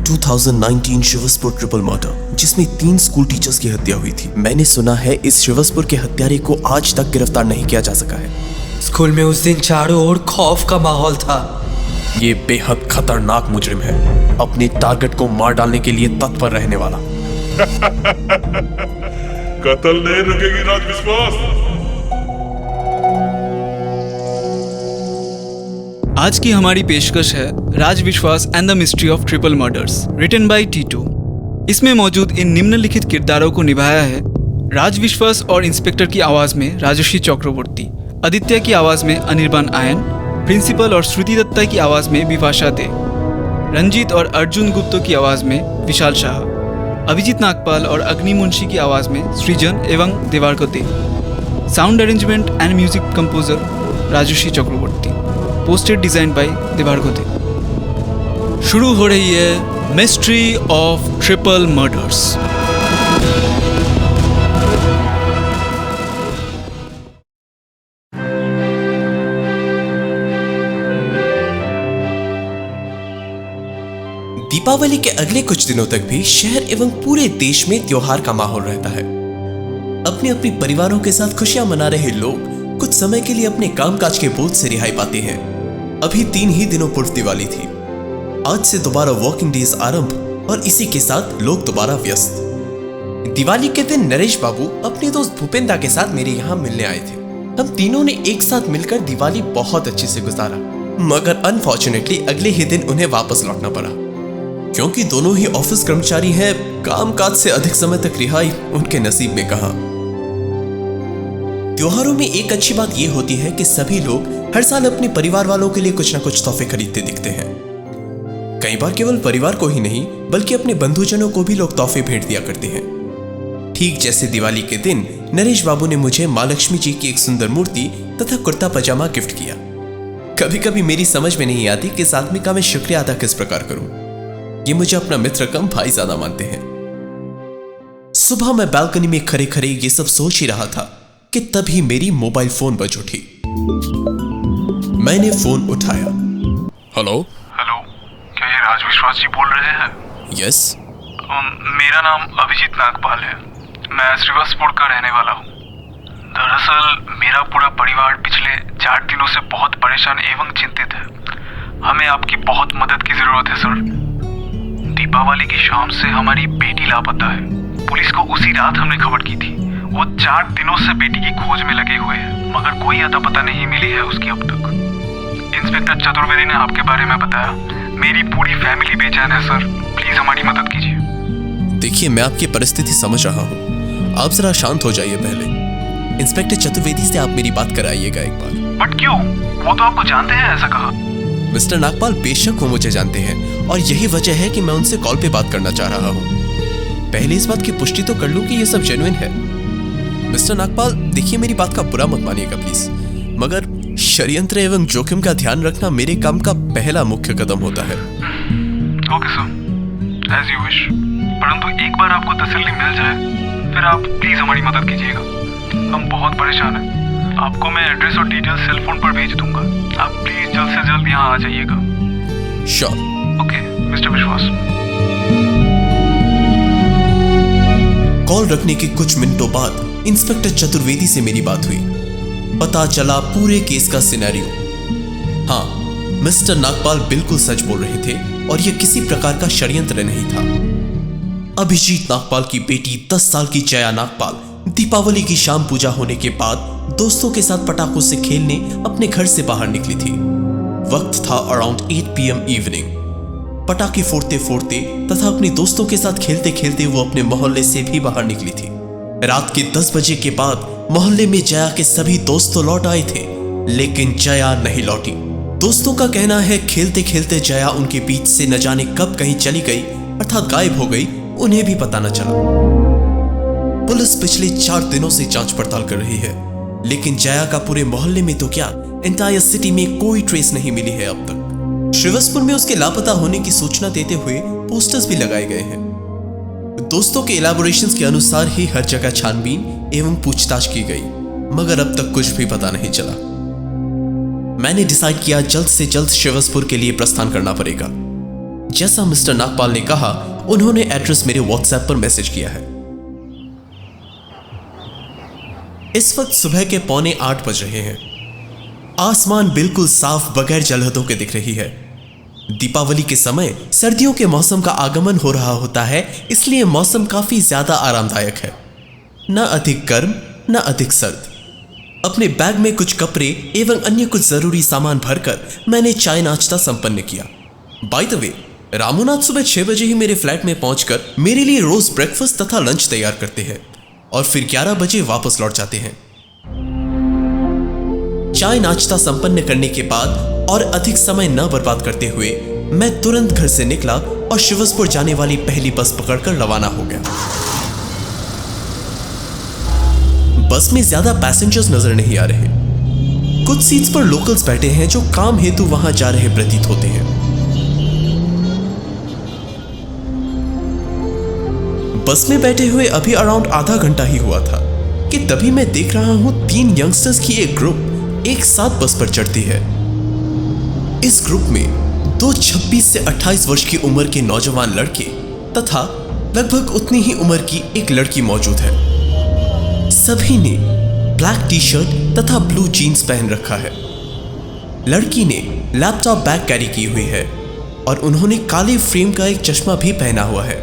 2019 Shivaspur triple murder, जिसमें 3 school teachers की हत्या हुई थी। मैंने सुना है इस शिवसपुर के हत्यारे को आज तक गिरफ्तार नहीं किया जा सका है। स्कूल में उस दिन चारों ओर खौफ का माहौल था। ये बेहद खतरनाक मुजरिम है, अपने टारगेट को मार डालने के लिए तत्पर रहने वाला। कत्ल नहीं रुकेगी राज विश्वास। आज की हमारी पेशकश है Raj Vishwas and the mystery of triple murders, written by Titu. इसमें मौजूद इन निम्नलिखित किरदारों को निभाया है राज विश्वास और इंस्पेक्टर की आवाज में राजश्री चक्रवर्ती, आदित्य की आवाज में अनिर्बान आयन, प्रिंसिपल और श्रुति दत्ता की आवाज में विपाशा दे, रंजीत और अर्जुन गुप्तो की आवाज में विशाल शाह, अभिजीत नागपाल और अग्नि मुंशी की आवाज में सृजन एवं Debarko Dey. Sound arrangement and music composer Rajashree Chakraborty, poster design by Debarko Dey. शुरू हो रही है mystery of triple murders. Deepawali के अगले कुछ दिनों तक भी शहर एवं पूरे देश में त्योहार का माहौल रहता है। अपने अपने परिवारों के साथ खुशियां मना रहे लोग कुछ समय के लिए अपने कामकाज के बोझ से रिहाई पाते हैं। अभी 3 ही दिनों पूर्व दिवाली थी। आज से दोबारा वर्किंग डेज आरंभ और इसी के साथ लोग दोबारा व्यस्त। दिवाली के दिन नरेश बाबू अपने दोस्त भूपेंद्र के साथ मेरे यहाँ मिलने आए थे। हम तीनों ने एक साथ मिलकर दिवाली बहुत अच्छे से गुजारा, मगर अनफॉर्चुनेटली अगले ही दिन उन्हें वापस लौटना पड़ा। क्योंकि दोनों ही ऑफिस कर्मचारी हैं, कामकाज से अधिक समय तक रिहाई उनके नसीब में कहां। त्योहारों में एक अच्छी बात यह होती है कि सभी लोग हर साल अपने परिवार वालों के लिए कुछ ना कुछ तोहफे खरीदते दिखते हैं। कई बार केवल परिवार को ही नहीं बल्कि अपने बंधुजनों को भी लोग तोहफे भेंट दिया करते हैं। ठीक जैसे दिवाली के दिन नरेश बाबू ने मुझे मां लक्ष्मी जी की एक सुंदर मूर्ति तथा कुर्ता पजामा गिफ्ट किया। कभी कभी मेरी समझ में नहीं आती कि इस आदमी का मैं शुक्रिया अदा किस प्रकार करूं। ये मुझे अपना मित्र कम भाई ज्यादा मानते हैं। सुबह मैं बालकनी में खड़े खड़े ये सब सोच ही रहा था कि तभी मेरी मोबाइल फोन बज उठी। मैंने फोन उठाया। हेलो हेलो, क्या ये राज विश्वास जी बोल रहे हैं? यस। मेरा नाम अभिजीत नागपाल है। मैं श्रीवासपुर का रहने वाला हूँ। दरअसल मेरा पूरा परिवार पिछले 4 दिनों से बहुत परेशान एवं चिंतित है। हमें आपकी बहुत मदद की जरूरत है सर। दीपावली की शाम से हमारी बेटी लापता है। पुलिस को उसी रात हमने खबर की थी। वो 4 दिनों से बेटी की खोज में लगे हुए हैं, मगर कोई अता पता नहीं मिली है उसकी अब तक। इंस्पेक्टर चतुर्वेदी ने आपके बारे में बताया। मेरी पूरी फैमिली बेचैन है सर, प्लीज हमारी मदद कीजिए। देखिए, मैं आपकी परिस्थिति समझ रहा हूँ, आप जरा शांत हो जाइए। पहले इंस्पेक्टर चतुर्वेदी से आप मेरी बात कराइएगा एक बार। बट क्यों? वो तो आपको जानते हैं, ऐसा कहा। मिस्टर नागपाल, बेशक वो मुझे जानते हैं और यही वजह है कि मैं उनसे कॉल पे बात करना चाह रहा हूँ। पहले इस बात की पुष्टि तो कर लूं कि ये सब जेन्युइन है। मिस्टर नागपाल, देखिए, मेरी बात का बुरा मत मानिएगा प्लीज, मगर षड्यंत्र एवं जोखिम का ध्यान रखना मेरे काम का पहला मुख्य कदम होता है। Okay sir, as you wish. परंतु एक बार आपको तसल्ली मिल जाए फिर आप प्लीज हमारी मदद कीजिएगा। हम बहुत परेशान हैं। आपको मैं एड्रेस और डिटेल्स सेल फोन पर भेज दूंगा। आप प्लीज जल्द से जल्द यहाँ आ जाइएगा। श्योर। ओके मिस्टर विश्वास। कॉल रखने के कुछ मिनटों बाद इंस्पेक्टर चतुर्वेदी से मेरी बात हुई। पता चला पूरे केस का सिनेरियो। हाँ, मिस्टर नागपाल बिल्कुल सच बोल रहे थे और यह किसी प्रकार का षड्यंत्र नहीं था। अभिजीत नागपाल की बेटी 10 साल की जया नागपाल दीपावली की शाम पूजा होने के बाद दोस्तों के साथ पटाखों से खेलने अपने घर से बाहर निकली थी। वक्त था अराउंड 8 PM इवनिंग। पटाखे फोड़ते फोड़ते तथा अपने दोस्तों के साथ खेलते खेलते वो अपने मोहल्ले से भी बाहर निकली थी। रात के 10 बजे के बाद मोहल्ले में जया के सभी दोस्त तो लौट आए थे, लेकिन जया नहीं लौटी। दोस्तों का कहना है खेलते खेलते जया उनके बीच से न जाने कब कहीं चली गई, अर्थात गायब हो गई, उन्हें भी पता न चला। पुलिस पिछले 4 दिनों से जांच पड़ताल कर रही है, लेकिन जया का पूरे मोहल्ले में तो क्या, एंटायर सिटी में कोई ट्रेस नहीं मिली है अब तक। श्रीवासपुर में उसके लापता होने की सूचना देते हुए पोस्टर्स भी लगाए गए हैं। दोस्तों के इलैबोरेशंस के अनुसार ही हर जगह छानबीन एवं पूछताछ की गई, मगर अब तक कुछ भी पता नहीं चला। मैंने डिसाइड किया जल्द से जल्द श्रीवासपुर के लिए प्रस्थान करना पड़ेगा। जैसा मिस्टर नागपाल ने कहा, उन्होंने एड्रेस मेरे व्हाट्सएप पर मैसेज किया है। इस वक्त सुबह के 7:45 बज रहे हैं। आसमान बिल्कुल साफ बगैर जलहदों के दिख रही है। दीपावली के समय सर्दियों के मौसम का आगमन हो रहा होता है, इसलिए मौसम काफी ज्यादा आरामदायक है, न अधिक गर्म न अधिक सर्द। अपने बैग में कुछ कपड़े एवं अन्य कुछ जरूरी सामान भरकर मैंने चाय नाश्ता संपन्न किया। बाय द वे, रामूनाथ सुबह 6 बजे ही मेरे फ्लैट में पहुंचकर मेरे लिए रोज ब्रेकफास्ट तथा लंच तैयार करते हैं और फिर 11 बजे वापस लौट जाते हैं। चाय नाश्ता संपन्न करने के बाद और अधिक समय न बर्बाद करते हुए मैं तुरंत घर से निकला और शिवसपुर जाने वाली पहली बस पकड़कर रवाना हो गया। बस में ज्यादा पैसेंजर्स नजर नहीं आ रहे। कुछ सीट्स पर लोकल्स बैठे हैं जो काम हेतु वहां जा रहे प्रतीत होते हैं। बस में बैठे हुए अभी अराउंड आधा घंटा ही हुआ था कि तभी मैं देख रहा हूं 3 यंगस्टर्स की एक ग्रुप एक साथ बस पर चढ़ती है। इस ग्रुप में 2 26 से 28 वर्ष की उम्र के नौजवान लड़के तथा लगभग उतनी ही उम्र की एक लड़की मौजूद है। सभी ने ब्लैक टी शर्ट तथा ब्लू जीन्स पहन रखा है। लड़की ने लैपटॉप बैग कैरी की हुई है और उन्होंने काले फ्रेम का एक चश्मा भी पहना हुआ है।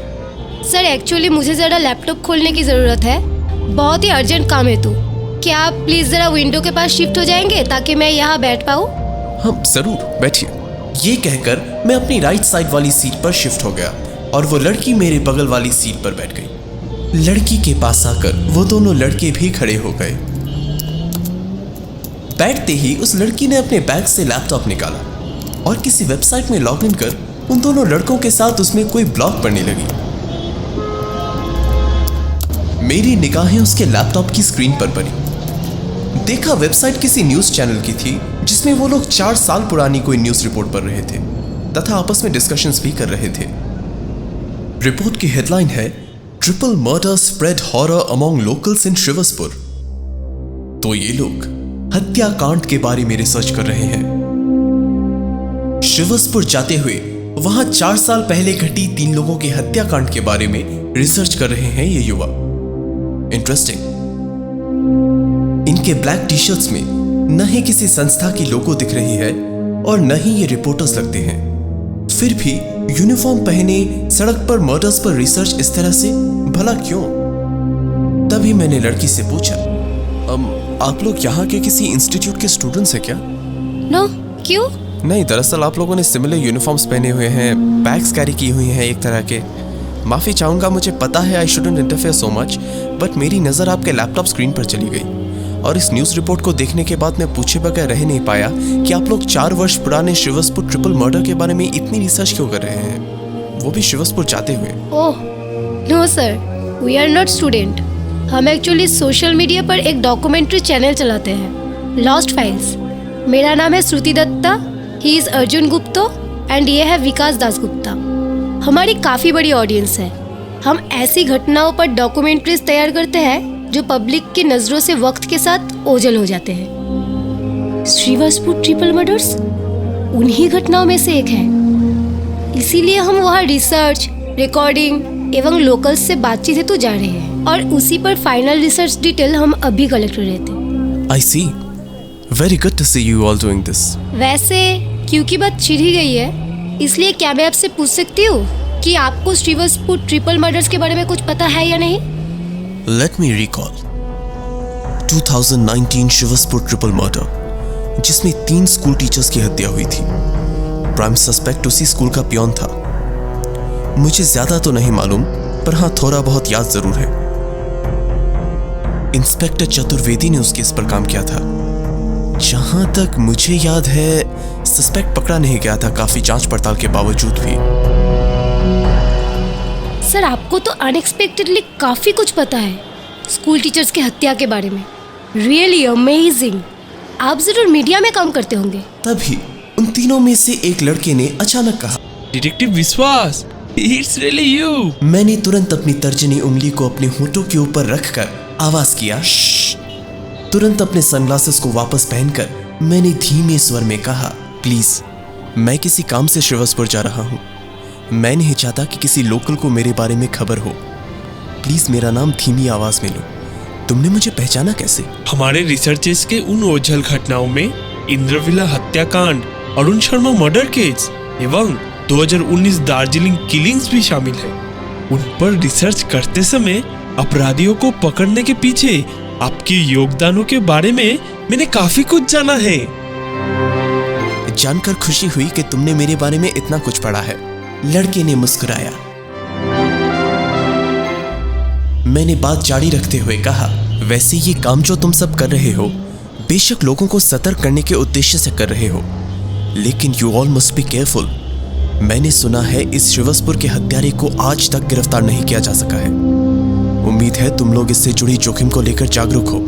सर, एक्चुअली मुझे जरा लैपटॉप खोलने की जरूरत है, बहुत ही अर्जेंट काम है। तो क्या आप प्लीज जरा विंडो के पास शिफ्ट हो जाएंगे ताकि मैं यहाँ बैठ पाऊँ? हाँ जरूर, बैठिए। ये कहकर मैं अपनी राइट साइड वाली सीट पर शिफ्ट हो गया और वो लड़की मेरे बगल वाली सीट पर बैठ गई। लड़की के पास आकर वो दोनों लड़के भी खड़े हो गए। बैठते ही उस लड़की ने अपने बैग से लैपटॉप निकाला और किसी वेबसाइट में लॉग इन कर उन दोनों लड़कों के साथ उसमें कोई ब्लॉग पढ़ने लगी। मेरी निगाहें उसके लैपटॉप की स्क्रीन पर पड़ी। देखा वेबसाइट किसी न्यूज चैनल की थी जिसमें वो लोग 4 साल पुरानी कोई न्यूज रिपोर्ट पढ़ रहे थे तथा आपस में डिस्कशंस भी कर रहे थे। रिपोर्ट की हेडलाइन है, triple murder spread horror among locals in Shivaspur. तो ये लोग हत्याकांड के बारे में रिसर्च कर रहे हैं। शिवसपुर जाते हुए वहां 4 साल पहले घटी 3 लोगों के हत्याकांड के बारे में रिसर्च कर रहे हैं ये युवा। इंटरेस्टिंग। इनके ब्लैक टी शर्ट्स में न ही किसी संस्था की लोगो दिख रही है और न ही ये रिपोर्टर्स लगते हैं। फिर भी यूनिफॉर्म पहने सड़क पर मर्डर्स पर रिसर्च इस तरह से, भला क्यों? तभी मैंने लड़की से पूछा, आप लोग यहाँ के किसी इंस्टीट्यूट के स्टूडेंट्स हैं क्या? नो, क्यों? नहीं, दरअसल आप लोगों ने सिमिलर यूनिफॉर्म्स पहने हुए हैं, बैग्स कैरी की हुई हैं एक तरह के। माफ़ी चाहूँगा, मुझे पता है I shouldn't interfere so much, but मेरी नज़र आपके लैपटॉप स्क्रीन पर चली गई और इस न्यूज़ रिपोर्ट को देखने के बाद मैं पूछे बगैर रह नहीं पाया कि आप लोग 4 वर्ष पुराने शिवसपुर ट्रिपल मर्डर के बारे में इतनी रिसर्च क्यों कर रहे हैं, वो भी शिवसपुर जाते हुए। Oh no sir, we are not student. हम एक्चुअली सोशल मीडिया पर एक डॉक्यूमेंट्री चैनल चलाते हैं, लॉस्ट फाइल्स। मेरा नाम है Shruti Dutta, he is Arjun Gupto and ये है विकास दास गुप्ता। हमारी काफ़ी बड़ी ऑडियंस है। हम ऐसी घटनाओं पर डॉक्यूमेंट्रीज तैयार करते हैं जो पब्लिक की नज़रों से वक्त के साथ ओझल हो जाते हैं। शिवसपुर ट्रिपल मर्डर्स उन्हीं घटनाओं में से एक है, इसीलिए हम वहाँ रिसर्च, रिकॉर्डिंग एवं लोकल्स से बातचीत हेतु जा रहे हैं और उसी पर फाइनल रिसर्च डिटेल हम अभी कलेक्ट कर रहे थे। I see, very good to see you all doing this. वैसे क्योंकि बात छिड़ ही गई है, इसलिए क्या मैं आपसे पूछ सकती हूँ कि आपको शिवसपुर ट्रिपल मर्डर्स के बारे में कुछ पता है या नहीं? Let me recall 2019 Shivaspur triple murder, जिसमें 3 स्कूल टीचर्स की हत्या हुई थी। प्राइम सस्पेक्ट उसी स्कूल का पियोन था। मुझे ज्यादा तो नहीं मालूम, पर हाँ थोड़ा बहुत याद जरूर है। इंस्पेक्टर चतुर्वेदी ने उस केस पर काम किया था। जहां तक मुझे याद है सस्पेक्ट पकड़ा नहीं गया था, काफी जांच पड़ताल के बावजूद भी। सर, आपको तो अनएक्सपेक्टेडली काफ़ी कुछ पता है स्कूल टीचर्स की हत्या के बारे में। Really amazing. आप जरूर मीडिया में काम करते होंगे। तभी उन तीनों में से एक लड़के ने अचानक कहा, डिटेक्टिव विश्वास, इट्स रियली यू। मैंने तुरंत अपनी तर्जनी उंगली को अपने होठों के ऊपर रखकर आवाज किया, श्श। तुरंत अपने सनग्लासेस को वापस पहनकर मैंने धीमे स्वर में कहा, प्लीज, मैं किसी काम से शिवसपुर जा रहा हूँ। मैं नहीं चाहता कि किसी लोकल को मेरे बारे में खबर हो। प्लीज मेरा नाम धीमी आवाज में लो। तुमने मुझे पहचाना कैसे? हमारे रिसर्चेस के उन ओझल घटनाओं में इंद्रविला हत्याकांड, अरुण शर्मा मर्डर केस एवं 2019 दार्जिलिंग किलिंग्स भी शामिल है। उन पर रिसर्च करते समय अपराधियों को पकड़ने के पीछे आपके योगदानों के बारे में मैंने काफी कुछ जाना है। जानकर खुशी हुई कि तुमने मेरे बारे में इतना कुछ पढ़ा है। लड़के ने मुस्कुराया। मैंने बात जारी रखते हुए कहा, वैसे ये काम जो तुम सब कर रहे हो बेशक लोगों को सतर्क करने के उद्देश्य से कर रहे हो, लेकिन you all must be careful. मैंने सुना है इस श्रीवसपुर के हत्यारे को आज तक गिरफ्तार नहीं किया जा सका है। उम्मीद है तुम लोग इससे जुड़ी जोखिम को लेकर जागरूक हो।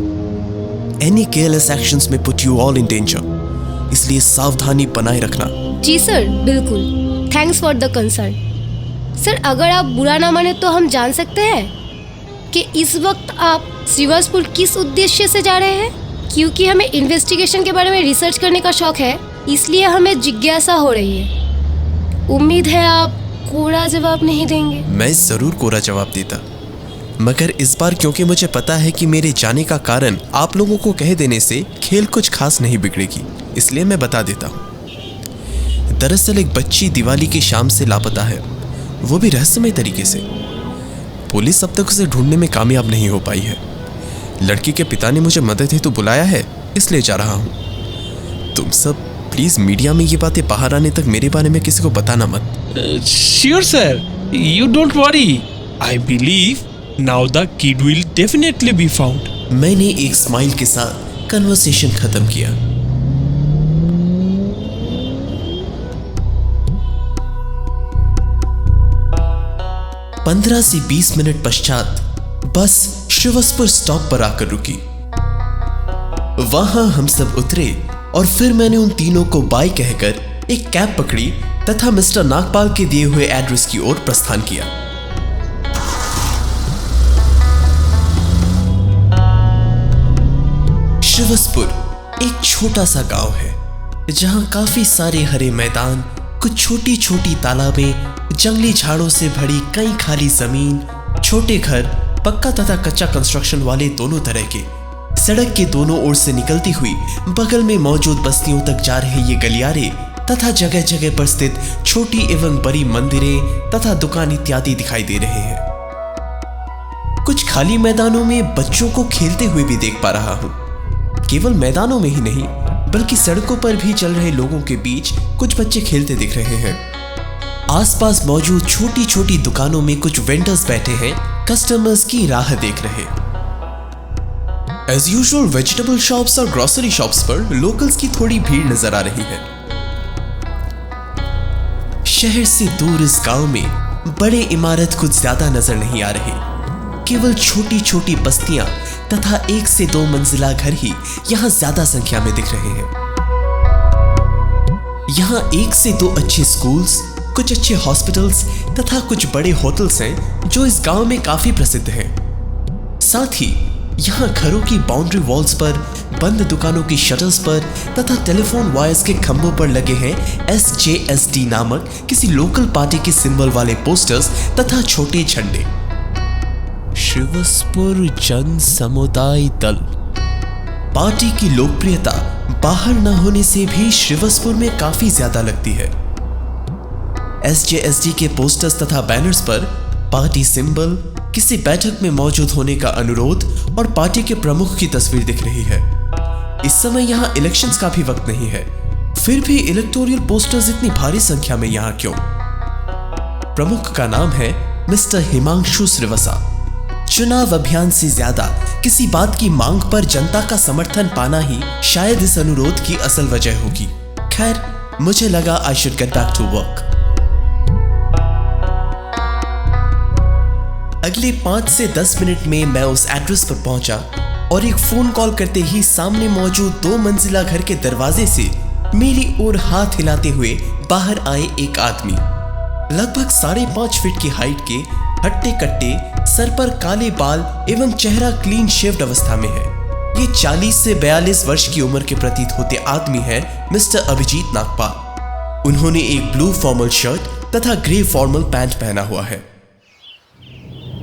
एनी केयरलेस एक्शंस में put you all in danger, इसलिए सावधानी बनाए रखना। जी सर, बिल्कुल। Thanks for the concern. Sir, अगर आप बुरा ना माने तो हम जान सकते हैं कि इस वक्त आप श्रीवसपुर किस उद्देश्य से जा रहे हैं? क्योंकि हमें इन्वेस्टिगेशन के बारे में रिसर्च करने का शौक है, इसलिए हमें जिज्ञासा हो रही है। उम्मीद है आप कोरा जवाब नहीं देंगे। मैं जरूर कोरा जवाब देता, मगर इस बार क्योंकि मुझे पता है कि मेरे जाने का कारण आप लोगों को कह देने से खेल कुछ खास नहीं बिगड़ेगी, इसलिए मैं बता देता हूँ। दरअसल एक बच्ची दिवाली की शाम से लापता है, वो भी रहस्यमय तरीके से। पुलिस अब तक उसे ढूंढने में कामयाब नहीं हो पाई है। लड़की के पिता ने मुझे मदद हेतु बुलाया है, इसलिए जा रहा हूँ। तुम सब प्लीज मीडिया में ये बातें बाहर आने तक मेरे बारे में किसी को बताना मत। Sure sir, you don't worry. I believe now the kid will definitely be found. मैंने एक स्माइल के साथ कन्वर्सेशन खत्म किया। पंद्रह से 20 मिनट पश्चात बस श्रीवसपुर स्टॉप पर आकर रुकी। वहां हम सब उतरे और फिर मैंने उन तीनों को बाय कहकर एक कैब पकड़ी तथा मिस्टर नागपाल के दिए हुए एड्रेस की ओर प्रस्थान किया। श्रीवसपुर एक छोटा सा गांव है जहां काफी सारे हरे मैदान, कुछ छोटी छोटी तालाबें, जंगली झाड़ों से भरी कई खाली जमीन, छोटे घर, पक्का तथा कच्चा कंस्ट्रक्शन वाले दोनों तरह के, सड़क के दोनों ओर से निकलती हुई बगल में मौजूद बस्तियों तक जा रहे ये गलियारे तथा जगह जगह पर स्थित छोटी एवं बड़ी मंदिरें तथा दुकान इत्यादि दिखाई दे रहे हैं। कुछ खाली मैदानों में बच्चों को खेलते हुए भी देख पा रहा हूं। केवल मैदानों में ही नहीं बल्कि सड़कों पर भी चल रहे लोगों के बीच कुछ बच्चे खेलते दिख रहे हैं। आसपास मौजूद छोटी छोटी दुकानों में कुछ वेंडर्स बैठे हैं, कस्टमर्स की राह देख रहे। एज यूजुअल वेजिटेबल शॉप्स और ग्रोसरी शॉप्स पर लोकल्स की थोड़ी भीड़ नजर आ रही है। शहर से दूर इस गांव में बड़े इमारत कुछ ज्यादा नजर नहीं आ रहे, केवल छोटी छोटी बस्तियां तथा 1 से 2 मंजिला घर ही यहां ज्यादा संख्या में दिख रहे हैं। यहां 1 से 2 अच्छे स्कूल्स, कुछ अच्छे हॉस्पिटल्स तथा कुछ बड़े होटल्स हैं जो इस गांव में काफी प्रसिद्ध हैं। साथ ही यहाँ घरों की बाउंड्री वॉल्स पर, बंद दुकानों की शटर्स पर तथा टेलीफोन वायर्स के खंभों पर लगे हैं SJSD नामक किसी लोकल पार्टी के सिंबल वाले पोस्टर्स तथा छोटे झंडे। श्रीवसपुर जन समुदाय दल। पार्टी की लोकप्रियता बाहर न होने से भी श्रीवसपुर में काफी ज्यादा लगती है। SJSD के पोस्टर्स तथा बैनर्स पर पार्टी सिंबल, किसी बैठक में मौजूद होने का अनुरोध और पार्टी के प्रमुख की तस्वीर दिख रही है। इस समय यहाँ इलेक्शंस का भी वक्त नहीं है, फिर भी इलेक्टोरल पोस्टर्स इतनी भारी संख्या में यहाँ क्यों? प्रमुख का नाम है मिस्टर हिमांशु श्रीवासा। चुनाव अभियान से ज्यादा किसी बात की मांग पर जनता का समर्थन पाना ही शायद इस अनुरोध की असल वजह होगी। खैर, मुझे लगा I should get back to work. अगले 5 से 10 मिनट में मैं उस एड्रेस पर पहुंचा और एक फोन कॉल करते ही सामने मौजूद 2 मंजिला घर के दरवाजे से मेरी ओर हाथ हिलाते हुए बाहर आए एक आदमी। लगभग 5.5 फीट की हाइट के, हट्टे कट्टे, सर पर काले बाल एवं चेहरा क्लीन शेव्ड अवस्था में है। ये 40 से 42 वर्ष की उम्र के प्रतीत होते आदमी है मिस्टर अभिजीत नागपाल। उन्होंने एक ब्लू फॉर्मल शर्ट तथा ग्रे फॉर्मल पैंट पहना हुआ है।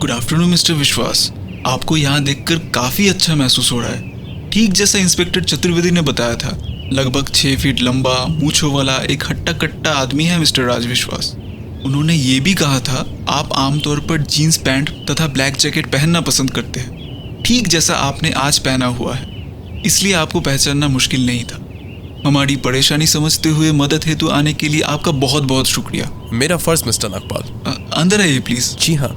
गुड आफ्टरनून मिस्टर विश्वास, आपको यहाँ देखकर काफ़ी अच्छा महसूस हो रहा है। ठीक जैसा इंस्पेक्टर चतुर्वेदी ने बताया था, लगभग 6 फीट लंबा, मूंछों वाला एक हट्टा कट्टा आदमी है मिस्टर राज विश्वास। उन्होंने ये भी कहा था आप आमतौर पर जीन्स पैंट तथा ब्लैक जैकेट पहनना पसंद करते हैं, ठीक जैसा आपने आज पहना हुआ है, इसलिए आपको पहचानना मुश्किल नहीं था। हमारी परेशानी समझते हुए मदद हेतु आने के लिए आपका बहुत बहुत शुक्रिया। मेरा फर्ज मिस्टर नागपाल। अंदर आइए प्लीज। जी हाँ।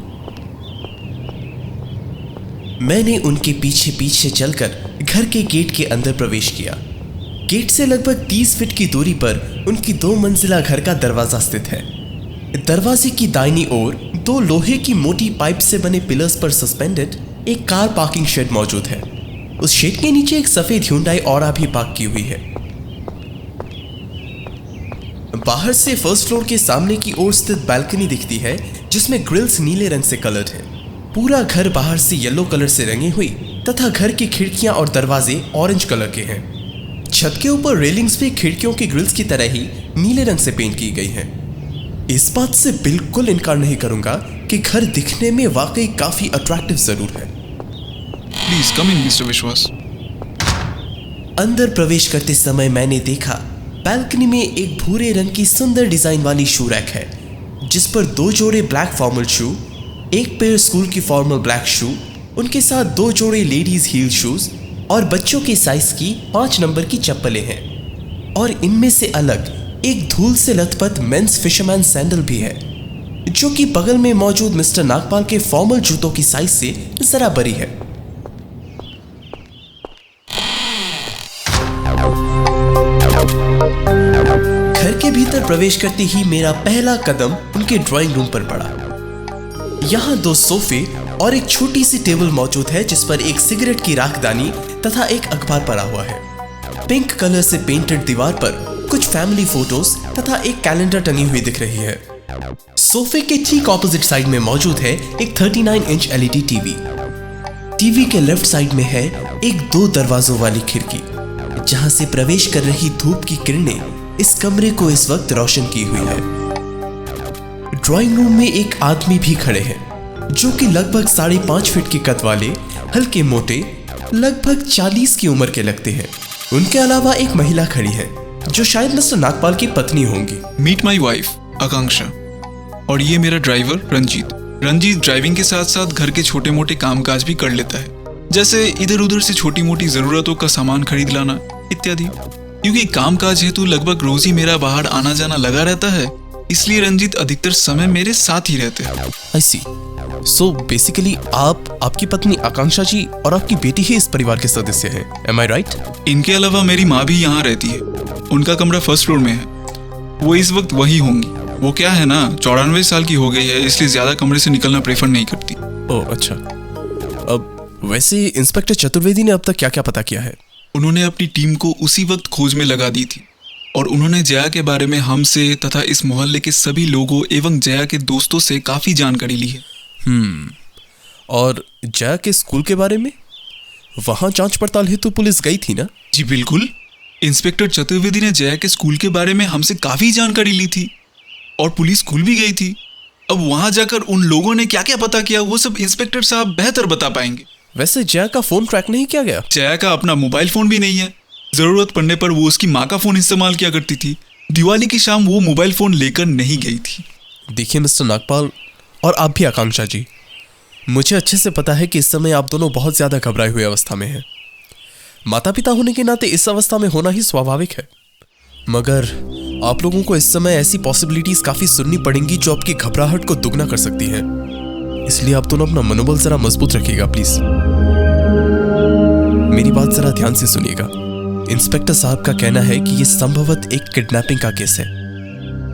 मैंने उनके पीछे पीछे चलकर घर के गेट के अंदर प्रवेश किया। गेट से लगभग 30 फीट की दूरी पर उनकी 2 मंजिला घर का दरवाजा स्थित है। दरवाजे की दाहिनी ओर 2 लोहे की मोटी पाइप से बने पिलर्स पर सस्पेंडेड एक कार पार्किंग शेड मौजूद है। उस शेड के नीचे एक सफेद Hyundai ऑरा भी पार्क की हुई है। बाहर से फर्स्ट फ्लोर के सामने की ओर स्थित बालकनी दिखती है, जिसमें ग्रिल्स नीले रंग से कलर्ड है। पूरा घर बाहर से येलो कलर से रंगी हुई तथा घर की खिड़कियां और दरवाजे ऑरेंज कलर के हैं। छत के ऊपर रेलिंग्स भी खिड़कियों की ग्रिल्स की तरह ही नीले रंग से पेंट की गई हैं। इस बात से बिल्कुल इनकार नहीं करूंगा कि घर दिखने में वाकई काफी अट्रैक्टिव जरूर है। प्लीज कम इन मिस्टर विश्वास। अंदर प्रवेश करते समय मैंने देखा बालकनी में एक भूरे रंग की सुंदर डिजाइन वाली शू रैक है, जिस पर 2 जोड़े ब्लैक फॉर्मल शू, एक पेयर स्कूल की फॉर्मल ब्लैक शू, उनके साथ 2 जोड़े लेडीज हील शूज और बच्चों के साइज की 5 नंबर की चप्पलें हैं। और इनमें से अलग एक धूल से लथपथ मेंस फिशरमैन सैंडल भी है, जो कि बगल में मौजूद मिस्टर नागपाल के फॉर्मल जूतों की साइज से जरा बड़ी है। घर के भीतर प्रवेश करते ही मेरा पहला कदम उनके ड्राइंग रूम पर पड़ा। यहाँ 2 सोफे और एक छोटी सी टेबल मौजूद है, जिस पर एक सिगरेट की राखदानी तथा एक अखबार पड़ा हुआ है। पिंक कलर से पेंटेड दीवार पर कुछ फैमिली फोटोज तथा एक कैलेंडर टंगी हुई दिख रही है। सोफे के ठीक ऑपोजिट साइड में मौजूद है एक 39 इंच LED टीवी। टीवी के लेफ्ट साइड में है एक 2 दरवाजों वाली खिड़की, जहां से प्रवेश कर रही धूप की किरणें इस कमरे को इस वक्त रोशन की हुई है। ड्राइंग रूम में एक आदमी भी खड़े हैं, जो कि लगभग 5.5 फीट के कद वाले, हल्के मोटे, लगभग 40 की उम्र के लगते हैं। उनके अलावा एक महिला खड़ी है, जो शायद मिस्टर नागपाल की पत्नी होंगी। मीट माई वाइफ आकांक्षा, और ये मेरा ड्राइवर रंजीत। रंजीत ड्राइविंग के साथ साथ घर के छोटे मोटे कामकाज भी कर लेता है, जैसे इधर उधर से छोटी मोटी जरूरतों का सामान खरीद लाना इत्यादि। क्योंकि कामकाज हेतु लगभग रोज ही मेरा बाहर आना जाना लगा रहता है, इसलिए रंजीत अधिकतर समय मेरे साथ ही रहते हैं। I see. So basically आप, आपकी पत्नी आकांक्षा जी और आपकी बेटी ही इस परिवार के सदस्य हैं। Am I right? इनके अलावा मेरी माँ भी यहाँ रहती है। उनका कमरा फर्स्ट फ्लोर में है। वो इस वक्त वही होंगी। वो क्या है ना, 94 साल की हो गई है, इसलिए ज्यादा कमरे से निकलना प्रेफर नहीं करती। ओह अच्छा। अब वैसे इंस्पेक्टर चतुर्वेदी ने अब तक क्या क्या पता किया है? उन्होंने अपनी टीम को उसी वक्त खोज में लगा दी थी, और उन्होंने जया के बारे में हमसे तथा इस मोहल्ले के सभी लोगों एवं जया के दोस्तों से काफी जानकारी ली है। और जया के स्कूल के बारे में? वहां जांच पड़ताल हेतु पुलिस गई थी ना? जी बिल्कुल। इंस्पेक्टर चतुर्वेदी ने जया के स्कूल के बारे में हमसे काफी जानकारी ली थी, और पुलिस स्कूल भी गई थी। अब वहां जाकर उन लोगों ने क्या क्या पता किया, वो सब इंस्पेक्टर साहब बेहतर बता पाएंगे। वैसे जया का फोन ट्रैक नहीं किया गया? जया का अपना मोबाइल फोन भी नहीं है। जरूरत पड़ने पर वो उसकी माँ का फोन इस्तेमाल किया करती थी। दिवाली की शाम वो मोबाइल फोन लेकर नहीं गई थी। देखिए मिस्टर नागपाल, और आप भी आकांक्षा जी, मुझे अच्छे से पता है कि इस समय आप दोनों बहुत ज्यादा घबराए हुए अवस्था में हैं। माता पिता होने के नाते इस अवस्था में होना ही स्वाभाविक है, मगर आप लोगों को इस समय ऐसी पॉसिबिलिटीज काफी सुननी पड़ेंगी जो आपकी घबराहट को दुगना कर सकती हैं। इसलिए आप दोनों अपना मनोबल जरा मजबूत रखिएगा प्लीज। मेरी बात जरा ध्यान से सुनिएगा। इंस्पेक्टर साहब का कहना है कि यह संभवत एक किडनैपिंग का केस है।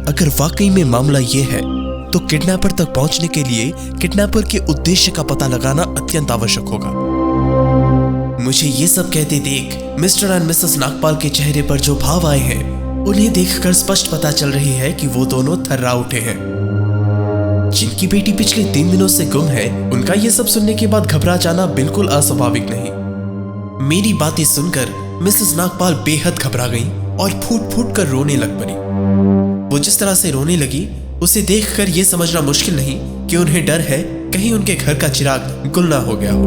अगर वाकई में मामला यह है, तो किडनैपर तक पहुंचने के लिए किडनैपर के उद्देश्य का पता लगाना अत्यंत आवश्यक होगा। मुझे ये सब कहते देख मिस्टर एंड मिसेस नागपाल के चेहरे पर जो भाव आए हैं, उन्हें देखकर स्पष्ट पता चल रही है कि वो दोनों थर्रा उठे हैं। जिनकी बेटी पिछले 3 दिनों से गुम है, उनका ये सब सुनने के बाद घबरा जाना बिल्कुल अस्वाभाविक नहीं। मेरी बातें सुनकर मिसेस नागपाल बेहद घबरा गईं और फूट फूट कर रोने लग पड़ी। वो जिस तरह से रोने लगी, उसे देखकर यह समझना मुश्किल नहीं कि उन्हें डर है कहीं उनके घर का चिराग गुल ना हो गया हो।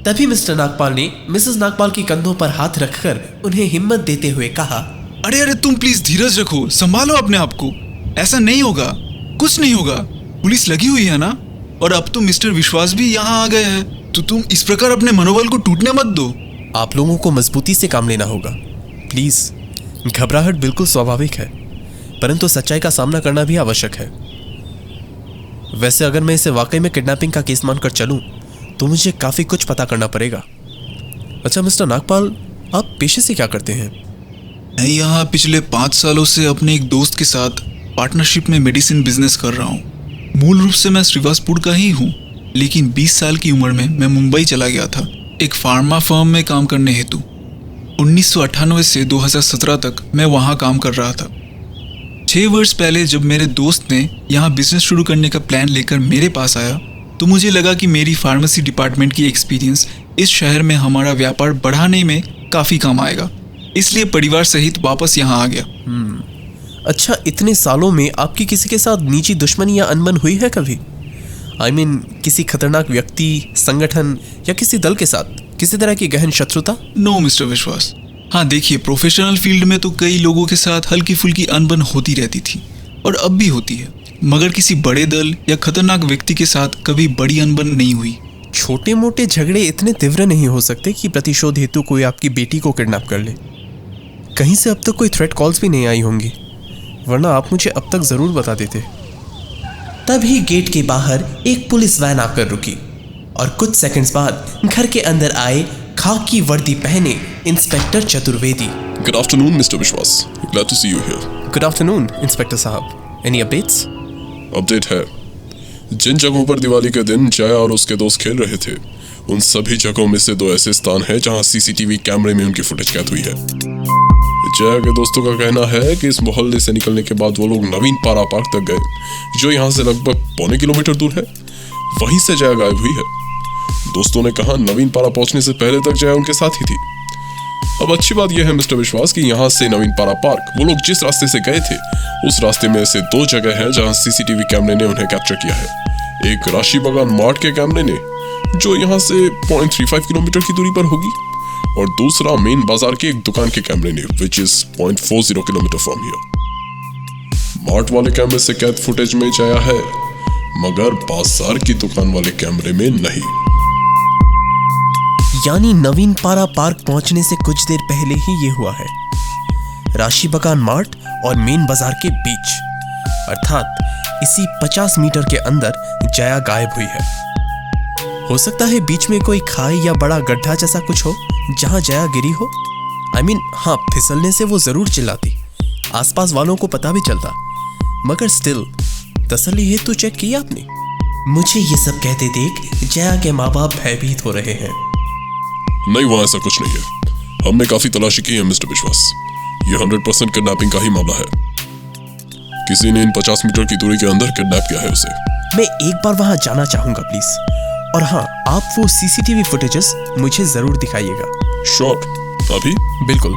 तभी मिस्टर नागपाल ने मिसेस नागपाल के कंधों पर हाथ रखकर उन्हें हिम्मत देते हुए कहा, अरे अरे तुम प्लीज धीरज रखो, संभालो अपने आप को। ऐसा नहीं होगा, कुछ नहीं होगा। पुलिस लगी हुई है ना, और अब तो मिस्टर विश्वास भी यहाँ आ गए हैं, तो तुम इस प्रकार अपने मनोबल को टूटने मत दो। आप लोगों को मजबूती से काम लेना होगा प्लीज। घबराहट बिल्कुल स्वाभाविक है, परंतु सच्चाई का सामना करना भी आवश्यक है। वैसे अगर मैं इसे वाकई में किडनैपिंग का केस मानकर चलूं तो मुझे काफी कुछ पता करना पड़ेगा। अच्छा मिस्टर नागपाल, आप पेशे से क्या करते हैं? मैं यहाँ पिछले 5 सालों से अपने एक दोस्त के साथ पार्टनरशिप में मेडिसिन बिजनेस कर रहा हूँ। मूल रूप से मैं श्रीवासपुर का ही हूँ, लेकिन 20 साल की उम्र में मैं मुंबई चला गया था एक फार्मा फर्म में काम करने हेतु। 1998 से 2017 तक मैं वहाँ काम कर रहा था। 6 वर्ष पहले जब मेरे दोस्त ने यहाँ बिजनेस शुरू करने का प्लान लेकर मेरे पास आया, तो मुझे लगा कि मेरी फार्मेसी डिपार्टमेंट की एक्सपीरियंस इस शहर में हमारा व्यापार बढ़ाने में काफ़ी काम आएगा, इसलिए परिवार सहित वापस यहाँ आ गया। अच्छा, इतने सालों में आपकी किसी के साथ निजी दुश्मनी या अनबन हुई है कभी? I mean, किसी खतरनाक व्यक्ति, संगठन या किसी दल के साथ किसी तरह की गहन शत्रुता? नो मिस्टर विश्वास। हाँ देखिए, प्रोफेशनल फील्ड में तो कई लोगों के साथ हल्की फुल्की अनबन होती रहती थी और अब भी होती है, मगर किसी बड़े दल या खतरनाक व्यक्ति के साथ कभी बड़ी अनबन नहीं हुई। छोटे मोटे झगड़े इतने तीव्र नहीं हो सकते कि प्रतिशोध हेतु कोई आपकी बेटी को किडनैप कर ले। कहीं से अब तक कोई थ्रेट कॉल्स भी नहीं आई होंगी, वरना आप मुझे अब तक जरूर बता देते। तभी गेट के बाहर एक पुलिस वैन आकर रुकी और कुछ सेकंड्स बाद घर के अंदर आए खाकी वर्दी पहने inspector Chaturvedi. Good afternoon, Mr. Vishwas. Glad to see you here. Good afternoon inspector साहब। Any updates? अपडेट है, जिन जगहों पर दिवाली के दिन जया और उसके दोस्त खेल रहे थे, उन सभी जगहों में से 2 ऐसे स्थान हैं जहां सीसीटीवी कैमरे में उनकी फुटेज कैद हुई है। जया के दोस्तों का कहना है कि इस मोहल्ले से निकलने के बाद वो लोग नवीन पारा पार्क तक गए, जो यहाँ से लगभग पौने किलोमीटर दूर है। वहीं से जया गायब हुई है। दोस्तों ने कहा नवीन पारा पहुंचने से पहले तक जया उनके साथ ही थी। अब अच्छी बात यह है मिस्टर विश्वास कि यहाँ से नवीन पारा पार्क वो लोग जिस रास्ते से गए थे, उस रास्ते में ऐसे 2 जगह हैं जहाँ सीसीटीवी कैमरे ने उन्हें कैप्चर किया है। एक राशि बगान मार्ट के कैमरे ने, जो यहाँ से 0.35 किलोमीटर की दूरी पर होगी, और दूसरा मेन बाजार के एक दुकान के कैमरे ने, which is 0.40 kilometre from here. Mart वाले कैमरे से कैद फुटेज में जया है, मगर बाजार की दुकान वाले कैमरे में नहीं। यानी नवीन पारा पार्क पहुंचने से कुछ देर पहले ही ये हुआ है, राशि बगान मार्ट और मेन बाजार के बीच, अर्थात इसी 50 मीटर के अंदर जया गायब हुई है। हो सकता है बीच में कोई खाई या बड़ा गड्ढा जैसा कुछ हो जहां जया गिरी हो। I mean, हाँ, फिसलने से वो जरूर चिल्लाती, आसपास वालों को पता भी चलता, मगर स्टिल तसल्ली हेतु चेक किया आपने? मुझे ये सब कहते देख जया के माँ बाप भयभीत हो रहे हैं। नहीं, वहाँ ऐसा कुछ नहीं है। हमने काफी तलाशी की है मिस्टर विश्वास। ये 100% किडनैपिंग का ही मामला है। किसी ने इन 50 मीटर की दूरी के अंदर किडनैप किया है उसे। मैं एक बार वहां जाना चाहूंगा प्लीज। और हाँ, आप वो सीसीटीवी फुटेजेस मुझे जरूर दिखाइएगा। श्योर, अभी? बिल्कुल।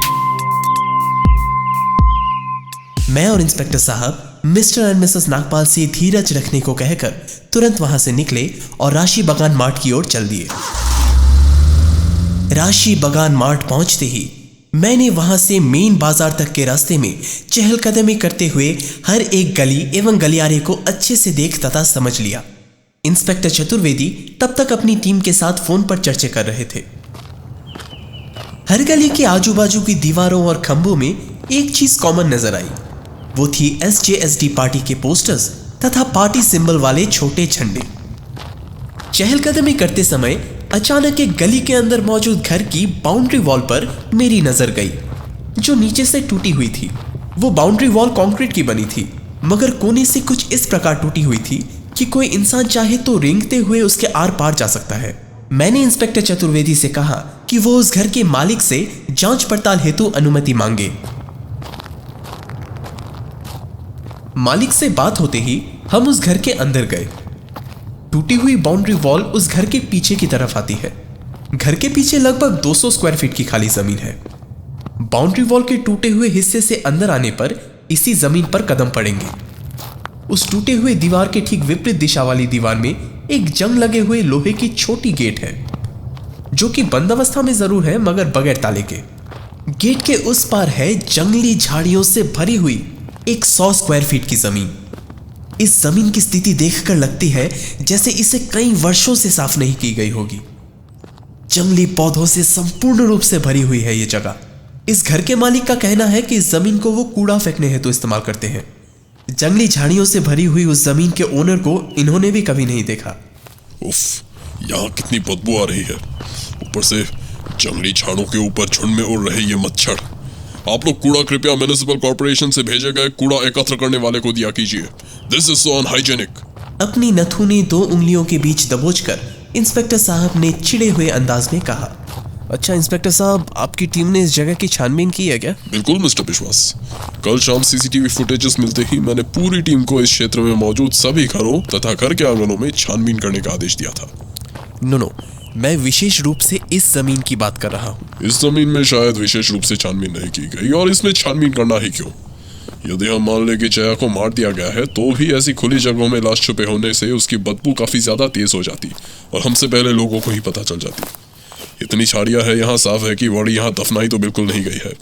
मैं और इंस्पेक्टर साहब मिस्टर एंड मिसेस नागपाल से धीरज रखने को कहकर तुरंत वहां से निकले और राशि बगान मार्ट की ओर चल दिए। राशि बगान मार्ट पहुंचते ही मैंने वहां से मेन बाजार तक के रास्ते में चहलकदमी करते हुए हर एक गली एवं गलियारे को अच्छे से देख तथा समझ लिया। इंस्पेक्टर चतुर्वेदी तब तक अपनी टीम के साथ फोन पर चर्चा कर रहे थे। हर गली के आजू बाजू की दीवारों और खंभों में एक चीज कॉमन नजर आई, वो थी SJSD पार्टी के पोस्टर्स तथा पार्टी सिंबल वाले छोटे झंडे। चहलकदमी करते समय अचानक एक गली के अंदर मौजूद घर की बाउंड्री वॉल पर मेरी नजर गई, जो नीचे से टूटी हुई थी। वो बाउंड्री वॉल कंक्रीट की बनी थी, मगर कोने से कुछ इस प्रकार टूटी हुई थी कि कोई इंसान चाहे तो रेंगते हुए उसके आर पार जा सकता है। मैंने इंस्पेक्टर चतुर्वेदी से कहा कि वो उस घर के मालिक से जांच पड़ताल हेतु अनुमति मांगे। मालिक से बात होते ही हम उस घर के अंदर गए। टूटी हुई बाउंड्री वॉल उस घर के पीछे की तरफ आती है। घर के पीछे लगभग 200 स्क्वायर फीट की खाली जमीन है। बाउंड्री वॉल के टूटे हुए हिस्से से अंदर आने पर इसी जमीन पर कदम पड़ेंगे। उस टूटे हुए दीवार के ठीक विपरीत दिशा वाली दीवार में एक जंग लगे हुए लोहे की छोटी गेट है, जो कि बंद अवस्था में जरूर है मगर बगैर ताले के। गेट के उस पार है जंगली झाड़ियों से भरी हुई एक 100 स्क्वायर फीट की जमीन। इस जमीन की स्थिति देखकर लगती है जैसे इसे कई वर्षों से साफ नहीं की गई होगी। जंगली पौधों से संपूर्ण रूप से भरी हुई है यह जगह। इस घर के मालिक का कहना है कि इस जमीन को वो कूड़ा फेंकने हेतु इस्तेमाल करते हैं। जंगली झाड़ियों से भरी हुई उस जमीन के ओनर को इन्होंने भी कभी नहीं देखा। उफ, यहाँ कितनी बदबू आ रही है। ऊपर से जंगली झाड़ों के ऊपर झुंड में उड़ रहे ये मच्छर। आप लोग कूड़ा कृपया म्युनिसिपल कॉर्पोरेशन से भेजे गए कूड़ा एकत्र करने वाले को दिया कीजिए। This is so unhygienic. अपनी नथुनी 2 उंगलियों के बीच दबोचकर इंस्पेक्टर साहब ने चिड़े हुए अंदाज में कहा, अच्छा इंस्पेक्टर साहब, आपकी टीम ने इस जगह की छानबीन की है क्या? बिल्कुल मिस्टर विश्वास। कल शाम सीसीटीवी फुटेजेस मिलते ही मैंने पूरी टीम को इस क्षेत्र में मौजूद सभी घरों तथा घर के आंगनों में छानबीन करने का आदेश दिया था। नो, मैं विशेष रूप से इस जमीन की बात कर रहा हूँ। इस जमीन में शायद विशेष रूप से छानबीन नहीं की गई, और इसमें छानबीन करना ही क्यों? यदि हम मान लें कि जया को मार दिया गया है, तो भी ऐसी खुली जगहों में लाश छुपे होने से उसकी बदबू काफी ज्यादा तेज हो जाती और हमसे पहले लोगों को ही पता चल जाती। इतनी झाड़ियां है यहाँ, साफ है कि बॉडी यहाँ दफनाई तो बिल्कुल नहीं गई है।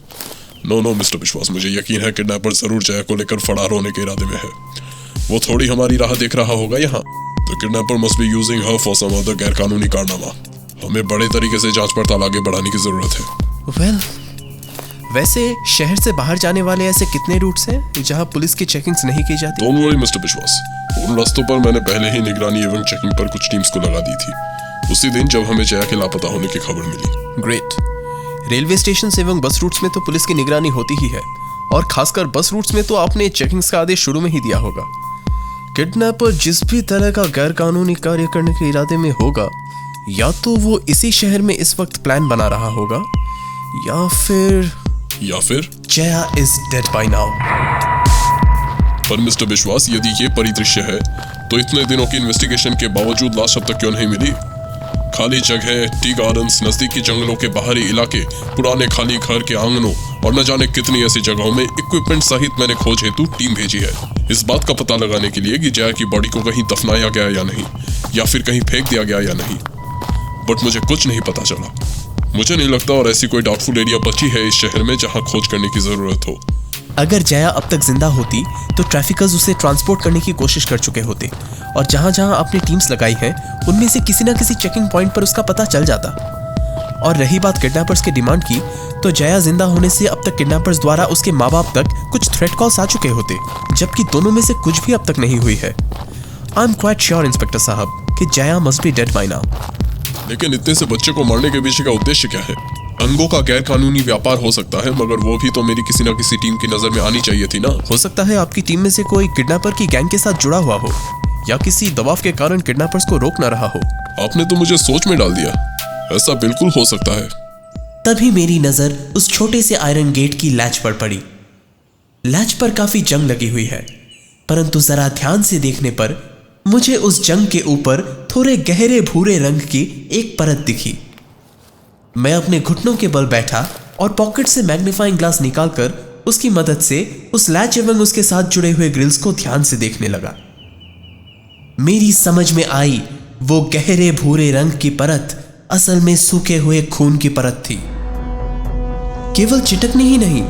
नो मिस्टर विश्वास, मुझे यकीन है किडनैपर जरूर जया को लेकर फरार होने के इरादे में है। वो थोड़ी हमारी राह देख रहा होगा यहाँ। The kidnapper must be using her for some other गैरकानूनी कारनामा। हमें बड़े तरीके से जांच पड़ताल आगे बढ़ाने की जरूरत है। वेल, वैसे शहर से बाहर जाने वाले ऐसे कितने रूट्स हैं जहां पुलिस की चेकिंग्स नहीं की जाती? डोंट वरी मिस्टर विश्वास, उन रास्तों पर मैंने पहले ही निगरानी एवं चेकिंग पर कुछ टीम्स को लगा दी थी, उसी दिन जब हमें जया के लापता होने की खबर मिली। ग्रेट। रेलवे स्टेशन एवं बस रूट्स में तो पुलिस की निगरानी होती ही है, और खासकर बस रूट्स में तो आपने चेकिंग्स का आदेश शुरू में ही दिया होगा। किडनैपर जिस भी तरह का गैर कानूनी कार्य करने के इरादे में होगा, या तो वो इसी शहर में इस वक्त प्लान बना रहा होगा, या फिर Jaya is dead by now. पर मिस्टर विश्वास, यदि ये परिदृश्य है तो इतने दिनों की इन्वेस्टिगेशन के बावजूद लाश अब तक क्यों नहीं मिली? खाली जगह, टी गार्डन्स, नजदीकी जंगलों के बाहरी इलाके, पुराने खाली घर के आंगनों और न जाने कितनी ऐसी जगहों में इक्विपमेंट सहित मैंने खोज हेतु टीम भेजी है, इस बात का पता लगाने के लिए कि जया की बॉडी को कहीं दफनाया गया या नहीं, या फिर कहीं फेंक दिया गया या नहीं। बट मुझे कुछ नहीं पता चला। मुझे नहीं लगता और ऐसी कोई डाउटफुल एरिया बची है इस शहर में जहां खोज करने की जरूरत हो। अगर जया अब तक जिंदा होती तो ट्रैफिकर्स उसे ट्रांसपोर्ट करने की कोशिश कर चुके होते, और जहां जहां आपने टीम्स लगाई हैं उनमें से किसी ना किसी चेकिंग पॉइंट पर उसका पता चल जाता। और रही बात किडनैपर्स के डिमांड की, तो जया जिंदा होने से अब तक किडनैपर्स द्वारा उसके माँ बाप तक कुछ थ्रेट कॉल्स आ चुके होते, जबकि दोनों में से कुछ भी अब तक नहीं हुई है। I am quite sure inspector साहब कि Jaya must be dead by now. लेकिन इतने से बच्चे को मारने के पीछे का उद्देश्य क्या है? अंगों का गैर कानूनी व्यापार हो सकता है, मगर वो भी तो मेरी किसी न किसी टीम की नजर में आनी चाहिए थी ना। हो सकता है आपकी टीम में से कोई किडनैपर की गैंग के साथ जुड़ा हुआ हो, या किसी दबाव के कारण किडनैपर्स को रोक न रहा हो। आपने तो मुझे सोच में डाल दिया। ऐसा बिल्कुल हो सकता है। तभी मेरी नजर उस छोटे से आयरन गेट की लैच पर पड़ी। लैच पर काफी जंग लगी हुई है, परंतु जरा ध्यान से देखने पर मुझे उस जंग के ऊपर थोड़े गहरे भूरे रंग की एक परत दिखी। मैं अपने घुटनों के बल बैठा और पॉकेट से मैग्नीफाइंग ग्लास निकालकर उसकी मदद से उस लैच एवं उसके साथ जुड़े हुए ग्रिल्स को ध्यान से देखने लगा। मेरी समझ में आई वो गहरे भूरे रंग की परत असल में सूखे हुए खून की परत थी। केवल चिटकनी ही नहीं,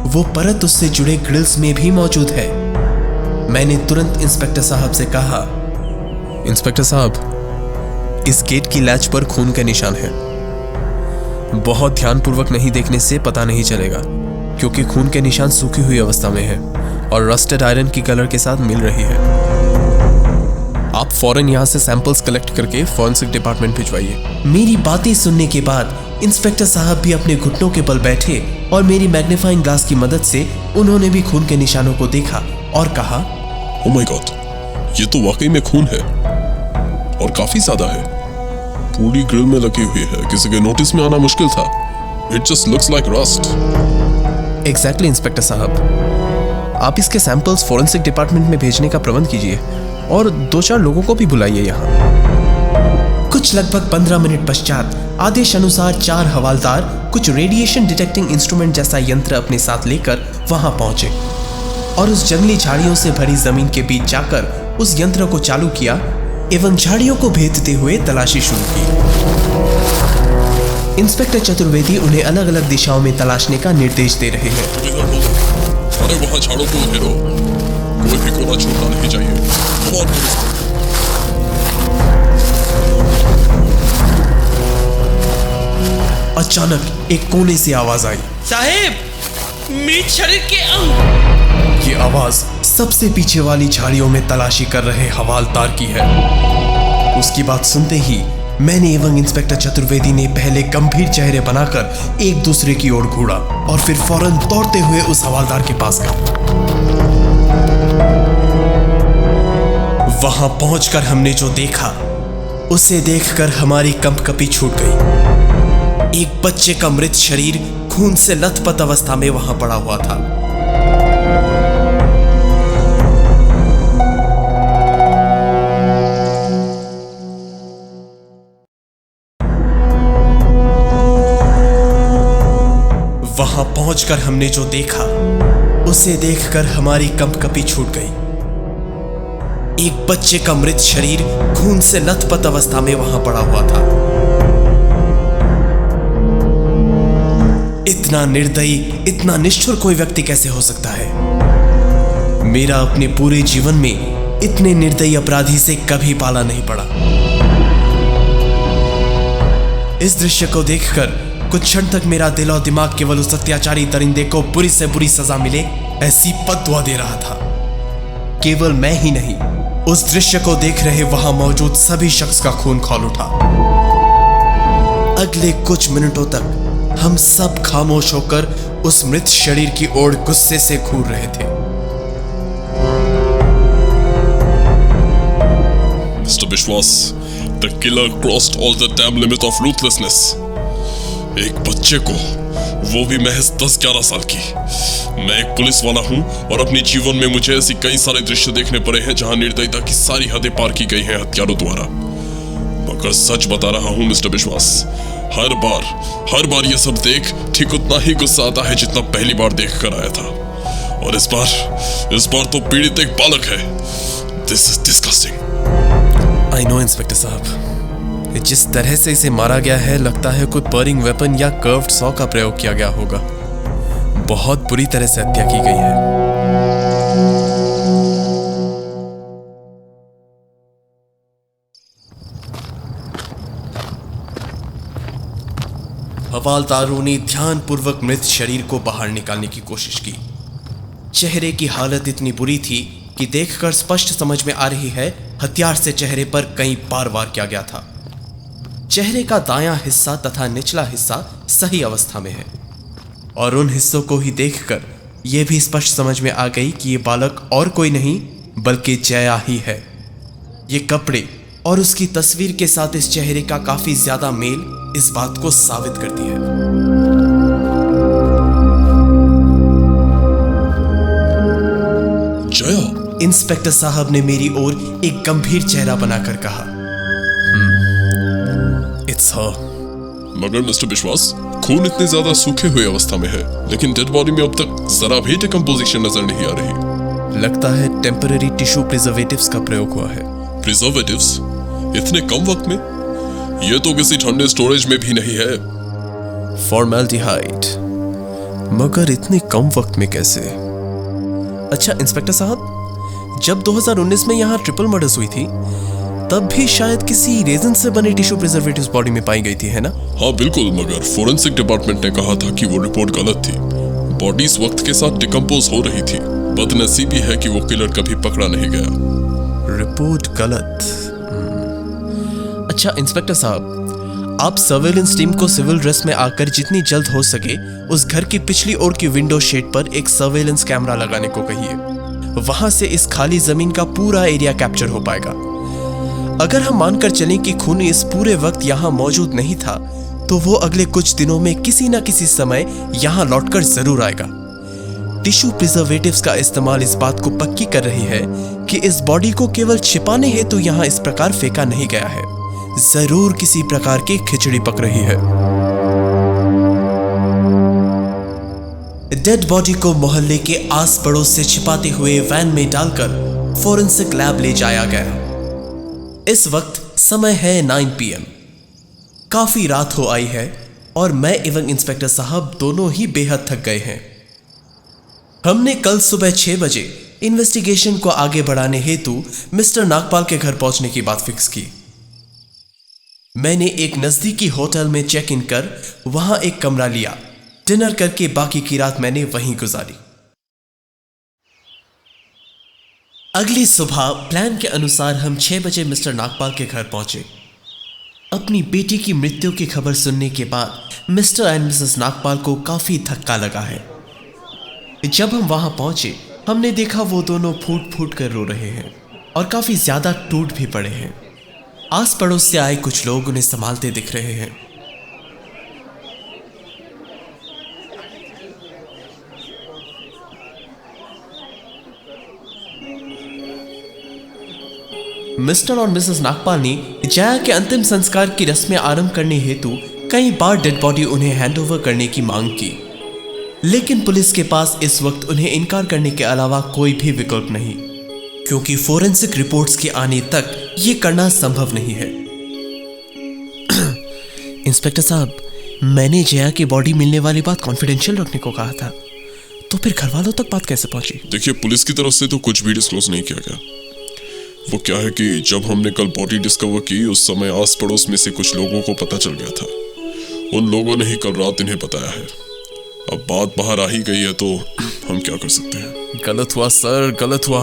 वो परत उससे जुड़े ग्रिल्स में भी मौजूद है। मैंने तुरंत इंस्पेक्टर साहब से कहा, इंस्पेक्टर साहब, इस गेट की लैच पर खून का निशान है। बहुत ध्यानपूर्वक नहीं देखने से पता नहीं चलेगा, क्योंकि खून के निशान सूखी हुई अवस्था में है और रस्टेड आयरन की कलर के साथ मिल रही है। आप फौरन यहां से सैंपल्स कलेक्ट करके फॉरेंसिक डिपार्टमेंट भिजवाइए। मेरी बातें सुनने के बाद इंस्पेक्टर साहब भी अपने घुटनों के बल बैठे और मेरी मैग्नीफाइंग ग्लास की मदद से उन्होंने भी खून के निशानों को देखा और कहा, ओह माय गॉड, ये तो वाकई में खून है और काफी ज्यादा है। पूरी ग्रिल में लगी हुई है, किसी के नोटिस में आना मुश्किल था। It just looks like rust. Exactly inspector साहब, आप इसके सैंपल्स फॉरेंसिक डिपार्टमेंट में भेजने का प्रबंध कीजिए और 2-4 लोगों को भी बुलाइए यहाँ। कुछ लगभग 15 मिनट पश्चात आदेश अनुसार 4 हवालदार कुछ रेडिएशन डिटेक्टिंग इंस्ट्रूमेंट जैसा यंत्र अपने साथ लेकर वहां पहुंचे। और उस जंगली झाड़ियों से भरी जमीन के बीच जाकर उस यंत्र को चालू किया एवं झाड़ियों को भेदते हुए तलाशी शुरू की। इंस्पेक्टर चतुर्वेदी उन्हें अलग अलग दिशाओं में तलाशने का निर्देश दे रहे हैं। अरे वहां झाड़ों को घेरो, कोई भी कोना छूटना नहीं चाहिए। अचानक एक कोने से आवाज आई, साहेब, मृत शरीर के अंग। ये आवाज सबसे पीछे वाली झाड़ियों में तलाशी कर रहे हवालदार की है। उसकी बात सुनते ही मैंने एवं इंस्पेक्टर चतुर्वेदी ने पहले गंभीर चेहरे बनाकर एक दूसरे की ओर घूरा और फिर फौरन दौड़ते हुए उस हवालदार के पास गए। वहां पहुंचकर हमने जो देखा, उसे देखकर हमारी कंपकपी छूट गई। एक बच्चे का मृत शरीर खून से लथपथ अवस्था में वहां पड़ा हुआ था। वहां पहुंचकर हमने जो देखा, उसे देखकर हमारी कंपकपी छूट गई। एक बच्चे का मृत शरीर खून से लथपथ अवस्था में वहां पड़ा हुआ था। इतना निर्दयी, इतना निष्ठुर कोई व्यक्ति कैसे हो सकता है? मेरा अपने पूरे जीवन में इतने निर्दयी अपराधी से कभी पाला नहीं पड़ा। इस दृश्य को देखकर कुछ क्षण तक मेरा दिल और दिमाग केवल उस अत्याचारी दरिंदे को बुरी से बुरी सजा मिले ऐसी बद्दुआ दे रहा था। केवल मैं ही नहीं, उस दृश्य को देख रहे वहां मौजूद सभी शख्स का खून खौल उठा। अगले कुछ मिनटों तक हम सब खामोश होकर उस मृत शरीर की ओर गुस्से से घूर रहे थे। मिस्टर विश्वास, the killer crossed all the dam limit of ruthlessness. एक बच्चे को, वो भी महज 10-11 साल की। मैं एक पुलिस वाला हूं और अपने जीवन में मुझे ऐसी कई सारे दृश्य देखने पड़े हैं जहां निर्दयता की सारी हदें पार की गई हैं हत्यारों द्वारा। मगर सच बता रहा हूं मिस्टर विश्वास, हर बार ये सब देख ठीक उतना ही गुस्सा आता है जितना पहली बार देख कर आया था। और इस बार तो पीड़ित एक बालक है। This is disgusting. I know inspector साहब, जिस तरह से इसे मारा गया है लगता है कोई बर्निंग वेपन या कर्व्ड सॉ का प्रयोग किया गया होगा। बहुत बुरी तरह से हत्या की गई है। हवालदारों ने ध्यानपूर्वक मृत शरीर को बाहर निकालने की कोशिश की। चेहरे की हालत इतनी बुरी थी कि देखकर स्पष्ट समझ में आ रही है हथियार से चेहरे पर कई बार वार किया गया था। चेहरे का दायां हिस्सा तथा निचला हिस्सा सही अवस्था में है और उन हिस्सों को ही देखकर यह भी स्पष्ट समझ में आ गई कि यह बालक और कोई नहीं बल्कि जया ही है। ये कपड़े और उसकी तस्वीर के साथ इस चेहरे का काफी ज्यादा मेल इस बात को साबित करती है। जया, इंस्पेक्टर साहब ने मेरी ओर एक गंभीर चेहरा बनाकर कहा, इट्स हर। मगर मिस्टर विश्वास, खून इतने ज्यादा सूखे हुए अवस्था में है, लेकिन डेड बॉडी में अब तक जरा भी डिकम्पोजिशन नजर नहीं आ रही। लगता है टेम्पररी टिश्यू प्रिजर्वेटिव्स का प्रयोग हुआ है। प्रिजर्वेटिव्स? इतने कम वक्त में? यह तो किसी ठंडे स्टोरेज में भी नहीं है। फॉर्मेल्डिहाइड, मगर इतने कम वक्त में कैसे? अच्छा इंस्पेक्टर साहब, जब 2019 में यहाँ ट्रिपल मर्डर्स हुई थी तब भी शायद किसी रेजन से बने टिश्यू प्रिजर्वेटिव्स बॉडी में पाई गई थी, है ना? हाँ बिल्कुल, मगर फोरेंसिक डिपार्टमेंट ने कहा था कि वो रिपोर्ट गलत थी। बॉडीज वक्त के साथ डिकम्पोज हो रही थी। बदनसीबी है कि वो किलर कभी पकड़ा नहीं गया। रिपोर्ट गलत। अच्छा इंस्पेक्टर साहब, आप सर्वेलेंस टीम को सिविल ड्रेस में आकर जितनी जल्द हो सके उस घर की पिछली ओर की विंडो शेड पर एक सर्वेलेंस कैमरा लगाने को कहिए। वहां से इस खाली जमीन का पूरा एरिया कैप्चर हो पाएगा। अगर हम मानकर चलें कि खून इस पूरे वक्त यहाँ मौजूद नहीं था, तो वो अगले कुछ दिनों में किसी न किसी समय यहाँ लौटकर जरूर आएगा। टिश्यू प्रिजर्वेटिव्स का इस्तेमाल इस बात को पक्की कर रही है कि इस बॉडी को केवल छिपाने हेतु यहाँ इस प्रकार फेंका नहीं गया है। जरूर किसी प्रकार की खिचड़ी पक रही है। डेड बॉडी को मोहल्ले के आस पड़ोस से छिपाते हुए वैन में डालकर फोरेंसिक लैब ले जाया गया। इस वक्त समय है 9 PM। काफी रात हो आई है और मैं एवं इंस्पेक्टर साहब दोनों ही बेहद थक गए हैं। हमने कल सुबह 6 बजे इन्वेस्टिगेशन को आगे बढ़ाने हेतु मिस्टर नागपाल के घर पहुंचने की बात फिक्स की। मैंने एक नजदीकी होटल में चेक इन कर वहां एक कमरा लिया। डिनर करके बाकी की रात मैंने वहीं गुजारी। अगली सुबह प्लान के अनुसार हम 6 बजे मिस्टर नागपाल के घर पहुंचे। अपनी बेटी की मृत्यु की खबर सुनने के बाद मिस्टर एंड मिसेस नागपाल को काफी धक्का लगा है। जब हम वहां पहुंचे हमने देखा वो दोनों फूट फूट कर रो रहे हैं और काफी ज्यादा टूट भी पड़े हैं। आस पड़ोस से आए कुछ लोग उन्हें संभालते दिख रहे हैं। मिस्टर और मिसेस नागपाल ने जया के अंतिम संस्कार की रस्में आरंभ करने हेतु कई बार डेड बॉडी उन्हें हैंडओवर करने की मांग की, लेकिन पुलिस के पास इस वक्त उन्हें इनकार करने के अलावा कोई भी विकल्प नहीं, क्योंकि फोरेंसिक रिपोर्ट्स के आने तक यह करना संभव नहीं है। इंस्पेक्टर साहब, मैंने जया की बॉडी मिलने वाली बात कॉन्फिडेंशियल रखने को कहा था, तो फिर घर वालों तक बात कैसे पहुंची? देखिए, पुलिस की तरफ से तो कुछ भी डिस्क्लोज नहीं किया गया। वो क्या है कि जब हमने कल बॉडी डिस्कवर की उस समय आस पड़ोस में से कुछ लोगों को पता चल गया था। उन लोगों ने ही कल रात इन्हें बताया है। अब बात बाहर आ ही गई है तो हम क्या कर सकते हैं। गलत हुआ सर, गलत हुआ।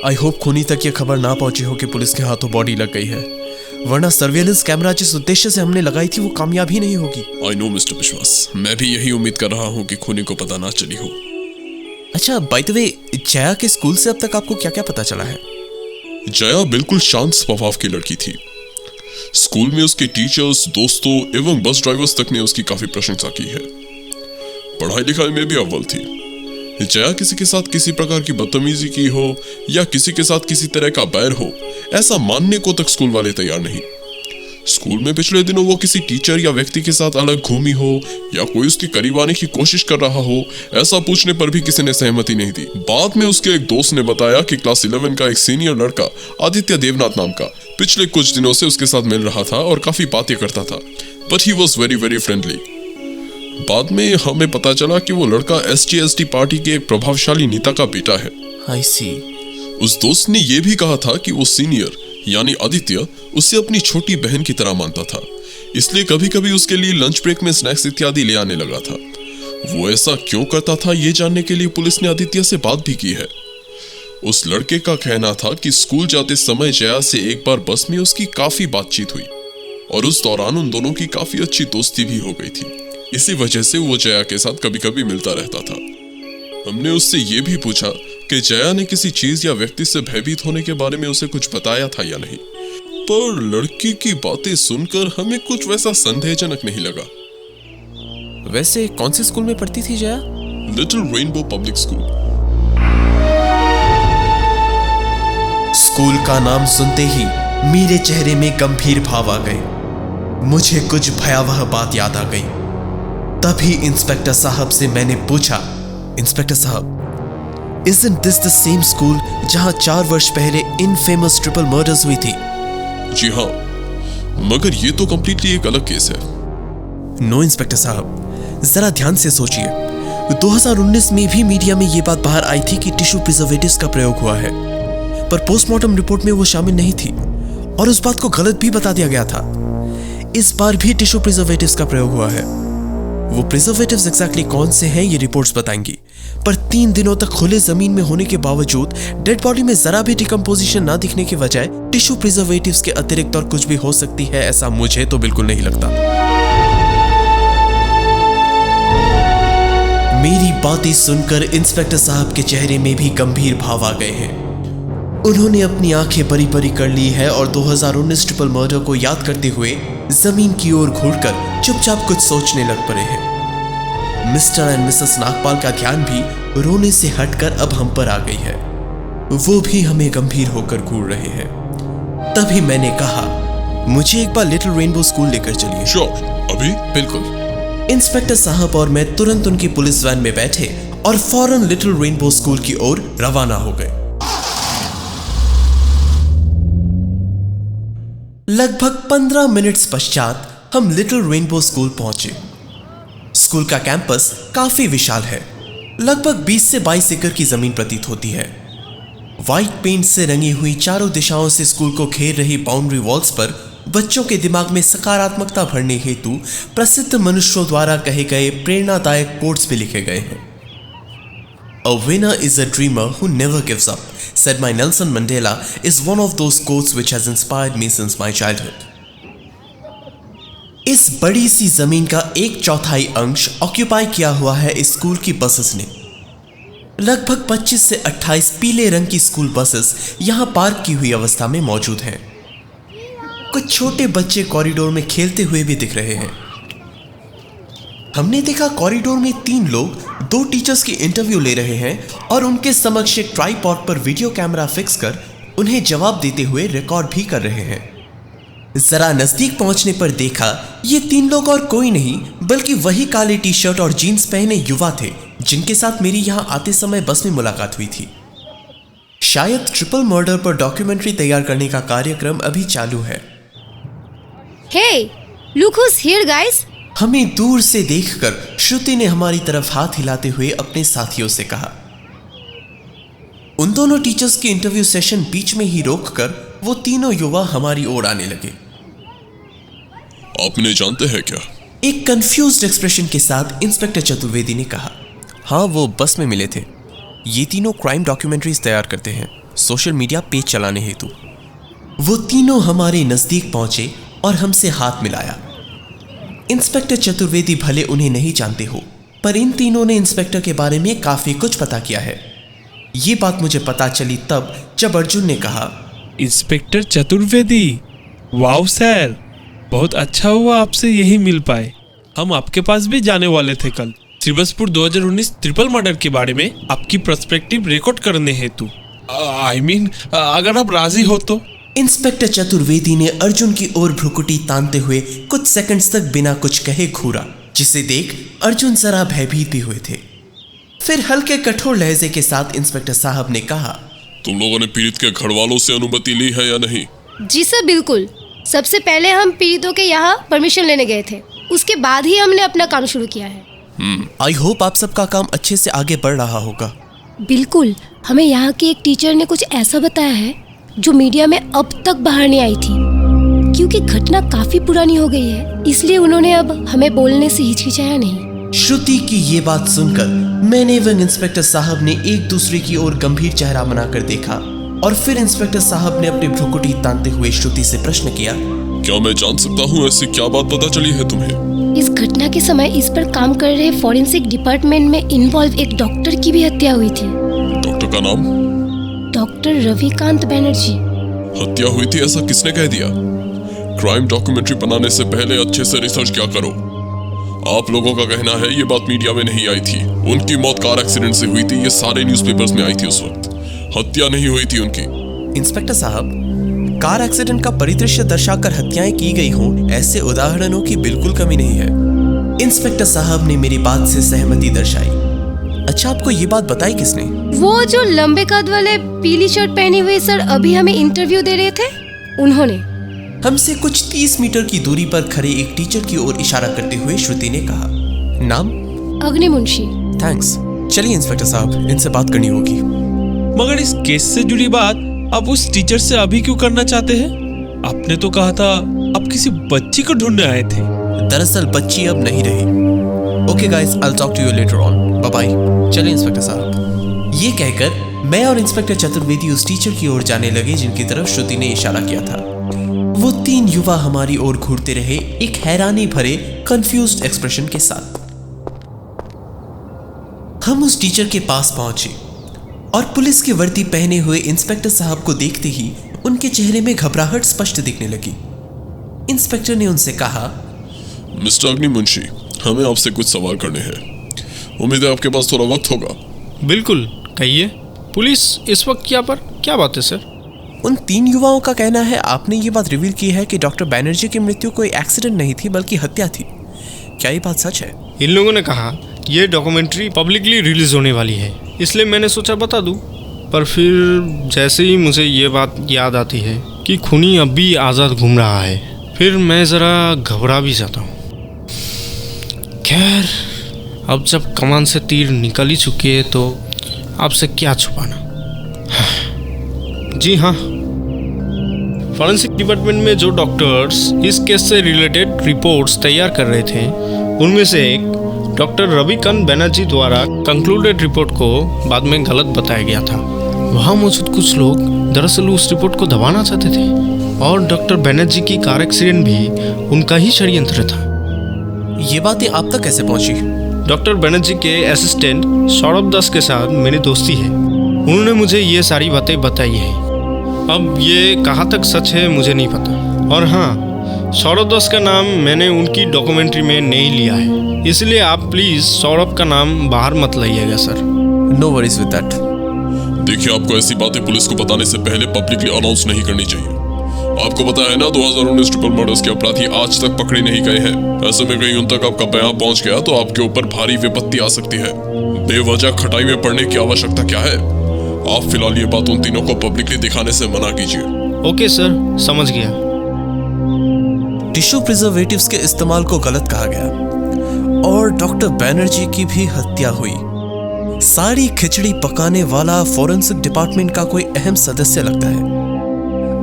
आई होप खूनी तक ये खबर ना पहुंची हो कि पुलिस के हाथों बॉडी लग गई है, वरना सर्विलेंस कैमरा जिस उद्देश्य से हमने लगाई थी वो कामयाब ही नहीं होगी। आई नो मिस्टर विश्वास, मैं भी यही उम्मीद कर रहा हूँ कि खूनी को पता ना चली हो। अच्छा, बाय द वे, जया के स्कूल से अब तक आपको क्या क्या पता चला है? जया बिल्कुल शांत स्वभाव की लड़की थी। स्कूल में उसके टीचर्स, दोस्तों एवं बस ड्राइवर्स तक ने उसकी काफी प्रशंसा की है। पढ़ाई लिखाई में भी अव्वल थी। जया किसी के साथ किसी प्रकार की बदतमीजी की हो या किसी के साथ किसी तरह का बैर हो, ऐसा मानने को तक स्कूल वाले तैयार नहीं। स्कूल में पिछले दिनों वो किसी टीचर या व्यक्ति के साथ अलग घूमी हो या कोई उसके करीब आने की कोशिश कर रहा हो, ऐसा पूछने पर भी किसी ने सहमति नहीं दी। बाद में उसके एक दोस्त ने बताया कि क्लास 11 का एक सीनियर लड़का आदित्य देवनाथ नाम का पिछले कुछ दिनों से उसके साथ मिल रहा था और काफी बातें करता था, but he was very very friendly. बाद में हमें पता चला कि वो लड़का SGST पार्टी के एक प्रभावशाली नेता का बेटा है। आई सी। उस दोस्त ने यह भी कहा था कि वो सीनियर यानी आदित्य उसे अपनी छोटी बहन की तरह मानता था, इसलिए कभी कभी उसके लिए लंच ब्रेक में स्नैक्स इत्यादि ले आने लगा था। वो ऐसा क्यों करता था ये जानने के लिए पुलिस ने आदित्य से बात भी की है। उस लड़के का कहना था कि स्कूल जाते समय जया से एक बार बस में उसकी काफी बातचीत हुई और उस दौरान उन दोनों की काफी अच्छी दोस्ती भी हो गई थी। इसी वजह से वो जया के साथ कभी कभी मिलता रहता था। हमने उससे ये भी पूछा कि जया ने किसी चीज या व्यक्ति से भयभीत होने के बारे में उसे कुछ बताया था या नहीं, पर लड़की की बातें सुनकर हमें कुछ वैसा संदेहजनक नहीं लगा। वैसे कौन से स्कूल में पढ़ती थी Jaya? Little rainbow public school. School का नाम सुनते ही मेरे चेहरे में गंभीर भाव आ गए। मुझे कुछ भयावह बात याद आ गई। तभी इंस्पेक्टर साहब से मैंने पूछा, इंस्पेक्टर साहब, Isn't this the same school जहां 4 वर्ष पहले इनफेमस ट्रिपल मर्डर्स हुई थी? जी हाँ, मगर ये तो कंप्लीटली एक अलग केस है। नो इंस्पेक्टर साहब, जरा ध्यान से सोचिए। 2019 में भी मीडिया में ये बात बाहर आई थी कि टिश्यू प्रिजर्वेटिव्स का प्रयोग हुआ है, पर पोस्टमार्टम रिपोर्ट में वो शामिल नहीं थी और उस बात को गलत भी बता दिया गया था। इस बार भी टिश्यू प्रिजर्वेटिव्स का प्रयोग हुआ है। वो प्रिजर्वेटिव्स एग्जैक्टली कौन से हैं ये रिपोर्ट्स बताएंगी, पर 3 दिनों तक खुले जमीन में होने के बावजूद डेड बॉडी में जरा भी डिकम्पोजिशन ना दिखने के बजाय टिश्यू प्रिजर्वेटिव्स के अतिरिक्त और कुछ भी हो सकती है, ऐसा मुझे तो बिल्कुल नहीं लगता। मेरी बातें सुनकर इंस्पेक्टर साहब के चेहरे में भी गंभीर भाव आ गए हैं। उन्होंने अपनी आंखें बड़ी बड़ी कर ली है और 2019 ट्रिपल मर्डर को याद करते हुए जमीन की ओर घूरकर चुपचाप कुछ सोचने लग पड़े हैं। मिस्टर एंड मिसेस नागपाल का ध्यान भी रोने से हटकर अब हम पर आ गई है। वो भी हमें गंभीर होकर घूर रहे हैं। तभी मैंने कहा, मुझे एक बार लिटिल रेनबो स्कूल लेकर चलिए। श्योर, अभी? बिल्कुल। इंस्पेक्टर साहब और मैं तुरंत उनकी पुलिस वैन में बैठे और फौरन लिटिल रेनबो स्कूल की ओर रवाना हो गए। लगभग 15 मिनट्स पश्चात हम लिटिल रेनबो स्कूल पहुंचे। स्कूल का कैंपस काफी विशाल है, लगभग 20 से 22 एकड़ की जमीन प्रतीत होती है। व्हाइट पेंट से रंगी हुई चारों दिशाओं से स्कूल को घेर रही बाउंड्री वॉल्स पर बच्चों के दिमाग में सकारात्मकता भरने हेतु प्रसिद्ध मनुष्यों द्वारा कहे गए प्रेरणादायक कोट्स भी लिखे गए हैं। A winner is a dreamer who never gives up, said my Nelson Mandela is one of those quotes which has inspired me since my childhood. इस बड़ी सी जमीन का 1/4 अंश ऑक्यूपाई किया हुआ है इस स्कूल की बसेस ने। लगभग 25 से 28 पीले रंग की स्कूल बसेस यहां पार्क की हुई अवस्था में मौजूद हैं। कुछ छोटे बच्चे कॉरिडोर में खेलते हुए भी दिख रहे हैं। हमने देखा कॉरिडोर में 3 लोग 2 टीचर्स की इंटरव्यू ले रहे हैं और उनके समक्ष एक ट्राइपॉड पर वीडियो कैमरा फिक्स कर उन्हें जवाब देते हुए रिकॉर्ड भी कर रहे हैं। जरा नजदीक पहुंचने पर देखा ये 3 लोग और कोई नहीं बल्कि वही काले टी शर्ट और जीन्स पहने युवा थे जिनके साथ मेरी यहां आते समय बस में मुलाकात हुई थी। शायद ट्रिपल मर्डर पर डॉक्यूमेंट्री तैयार करने का कार्यक्रम अभी चालू है। Hey, look who's here, guys. हमें दूर से देखकर श्रुति ने हमारी तरफ हाथ हिलाते हुए अपने साथियों से कहा। उन दोनों टीचर्स के इंटरव्यू सेशन बीच में ही रोककर वो तीनों युवा हमारी ओर आने लगे। आप इन्हें जानते हैं क्या? एक कंफ्यूज्ड एक्सप्रेशन के साथ इंस्पेक्टर चतुर्वेदी ने कहा। हाँ, वो बस में मिले थे। ये तीनों क्राइम डॉक्यूमेंट्रीज तैयार करते हैं सोशल मीडिया पेज चलाने हेतु। वो तीनों हमारे नजदीक पहुंचे और हमसे हाथ मिलाया। इंस्पेक्टर चतुर्वेदी भले उन्हें नहीं जानते हो, पर इन तीनों ने इंस्पेक्टर के बारे में काफी कुछ पता किया है। ये बात मुझे पता चली तब जब अर्जुन ने कहा, इंस्पेक्टर चतुर्वेदी, वाओ सर, बहुत अच्छा हुआ आपसे यही मिल पाए। हम आपके पास भी जाने वाले थे कल श्रीबसपुर 2019 ट्रिपल मर्डर के बारे में आपकी पर्सपेक्टिव रिकॉर्ड करने हेतु। आई मीन अगर आप राजी हो तो। इंस्पेक्टर चतुर्वेदी ने अर्जुन की ओर भ्रुकुटी तानते हुए कुछ सेकंड्स तक बिना कुछ कहे घूरा, जिसे देख अर्जुन जरा भयभीत भी हुए थे। फिर हल्के कठोर लहजे के साथ इंस्पेक्टर साहब ने कहा, तुम लोगों ने पीड़ित के घर वालों से अनुमति ली है या नहीं? जी सर, बिल्कुल। सबसे पहले हम पीड़ितों के यहाँ परमिशन लेने गए थे, उसके बाद ही हमने अपना काम शुरू किया है। आई होप आप सबका काम अच्छे से आगे बढ़ रहा होगा। बिल्कुल। हमें यहाँ के एक टीचर ने कुछ ऐसा बताया है जो मीडिया में अब तक बाहर नहीं आई थी। क्योंकि घटना काफी पुरानी हो गई है, इसलिए उन्होंने अब हमें बोलने से हिचकिचाया नहीं। श्रुति की ये बात सुनकर मैंने एवं इंस्पेक्टर साहब ने एक दूसरे की ओर गंभीर चेहरा बनाकर देखा और फिर इंस्पेक्टर साहब ने अपनी भ्रुकुटी तानते हुए श्रुति से प्रश्न किया, क्या मैं जान सकता हूँ ऐसी क्या बात पता चली है तुम्हें? इस घटना के समय इस पर काम कर रहे फॉरेंसिक डिपार्टमेंट में इन्वॉल्व एक डॉक्टर की भी हत्या हुई थी। डॉक्टर का नाम? डॉक्टर रविकांत बैनर्जी। हत्या हुई थी ऐसा किसने कह दिया? क्राइम डॉक्यूमेंट्री बनाने से पहले अच्छे से रिसर्च क्या करो। आप लोगों का कहना है ये बात मीडिया में नहीं आई थी। उनकी मौत कार एक्सीडेंट से हुई थी, ये सारे न्यूज़पेपर्स में आई थी उस वक्त। हत्या नहीं हुई थी उनकी। इंस्पेक्टर साहब, कार एक्सीडेंट का परिदृश्य दर्शाकर हत्याएं की गई हों, ऐसे उदाहरणों की बिल्कुल कमी नहीं है। इंस्पेक्टर साहब ने मेरी बात से सहमति दर्शाई। अच्छा, आपको ये बात बताई किसने? वो जो लंबे कद वाले पीली शर्ट पहने हुए सर अभी हमें इंटरव्यू दे रहे थे, उन्होंने। हमसे कुछ 30 मीटर की दूरी पर खड़े एक टीचर की ओर इशारा करते हुए श्रुति ने कहा, नाम? अग्नि मुंशी। थैंक्स। चलिए इंस्पेक्टर साहब, इनसे बात करनी होगी। मगर इस केस से जुड़ी बात आप उस टीचर से अभी क्यों करना चाहते हैं? आपने तो कहा था आप किसी बच्ची को ढूंढने आए थे। दरअसल बच्ची अब नहीं रही। Okay guys, I will talk to you later on. Bye bye. चलिए इंस्पेक्टर साहब। ये कहकर मैं और इंस्पेक्टर चतुर्वेदी उस टीचर की ओर जाने लगे जिनकी तरफ श्रुति ने इशारा किया था। वो 3 युवा हमारी ओर घूरते रहे, एक हैरानी भरे कंफ्यूज्ड एक्सप्रेशन के साथ। हम उस टीचर के पास पहुंचे और पुलिस की वर्दी पहने हुए इंस्पेक्टर साहब को देखते ही उनके चेहरे में घबराहट स्पष्ट दिखने लगी। इंस्पेक्टर ने उनसे कहा, मिस्टर अग्निमुंशी, हमें आपसे कुछ सवाल करने हैं। उम्मीद है आपके पास थोड़ा वक्त होगा। बिल्कुल, कहिए। पुलिस इस वक्त यहाँ पर क्या बात है सर? उन 3 युवाओं का कहना है आपने ये बात रिवील की है कि डॉक्टर बैनर्जी की मृत्यु कोई एक्सीडेंट नहीं थी बल्कि हत्या थी। क्या ये बात सच है? इन लोगों ने कहा ये डॉक्यूमेंट्री पब्लिकली रिलीज होने वाली है, इसलिए मैंने सोचा बता दूं। पर फिर जैसे ही मुझे ये बात याद आती है कि खूनी अब भी आज़ाद घूम रहा है, फिर मैं ज़रा घबरा भी जाता हूँ। खैर, अब जब कमान से तीर निकल ही चुके हैं तो आपसे क्या छुपाना। जी हाँ, फॉरेंसिक डिपार्टमेंट में जो डॉक्टर्स इस केस से रिलेटेड रिपोर्ट्स तैयार कर रहे थे, उनमें से एक डॉक्टर रविकांत बनर्जी द्वारा कंक्लूडेड रिपोर्ट को बाद में गलत बताया गया था। वहाँ मौजूद कुछ लोग दरअसल उस रिपोर्ट को दबाना चाहते थे और डॉक्टर बनर्जी की कार एक्सीडेंट भी उनका ही षड्यंत्र था। ये बातें आप तक कैसे पहुंची? डॉक्टर बनर्जी के असिस्टेंट सौरभ दास के साथ मेरी दोस्ती है, उन्होंने मुझे ये सारी बातें बताई है। अब ये कहाँ तक सच है मुझे नहीं पता। और हाँ, सौरभ दास का नाम मैंने उनकी डॉक्यूमेंट्री में नहीं लिया है, इसलिए आप प्लीज़ सौरभ का नाम बाहर मत लाइएगा sir. No worries with that. देखिए, आपको ऐसी बातें पुलिस को बताने से पहले पब्लिकली अनाउंस नहीं करनी चाहिए। आपको पता है ना, 2019 ट्रिपल मर्डर्स के अपराधी आज तक पकड़े नहीं गए हैं। ऐसे में कहीं उन तक आपका बयान पहुंच गया तो आपके ऊपर भारी विपत्ति आ सकती है। बेवजह खटाई में पड़ने की आवश्यकता क्या है? आप फिलहाल ये बात उन तीनों को पब्लिकली दिखाने से मना कीजिए। ओके सर, समझ गया। टिश्यू प्रिजर्वेटिव्स के इस्तेमाल को गलत कहा गया और डॉक्टर बैनर्जी की भी हत्या हुई। सारी खिचड़ी पकाने वाला फॉरेंसिक डिपार्टमेंट का कोई अहम सदस्य लगता है।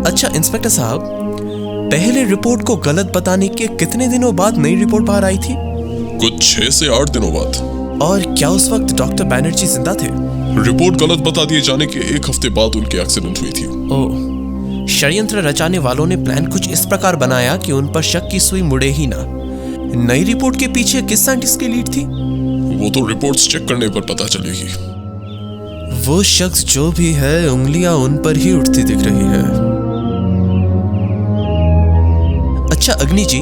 अच्छा इंस्पेक्टर साहब, पहले रिपोर्ट को गलत बताने के कितने दिनों बाद नई रिपोर्ट बाहर आई थी? कुछ 6 से 8 दिनों बाद। और क्या उस वक्त डॉक्टर बैनर्जी जिंदा थे? रिपोर्ट गलत बता दिए जाने के 1 हफ्ते बाद उनकी एक्सीडेंट हुई थी। ओह, षड्यंत्र रचाने वालों ने प्लान कुछ इस प्रकार बनाया कि उन पर शक की सुई मुड़े ही ना। नई रिपोर्ट के पीछे किस साइंटिस्ट की लीड थी? वो तो रिपोर्ट्स चेक करने पर पता चलेगी। वो शख्स जो भी है, उंगलियां उन पर ही उठती दिख रही है। अच्छा अग्नि जी,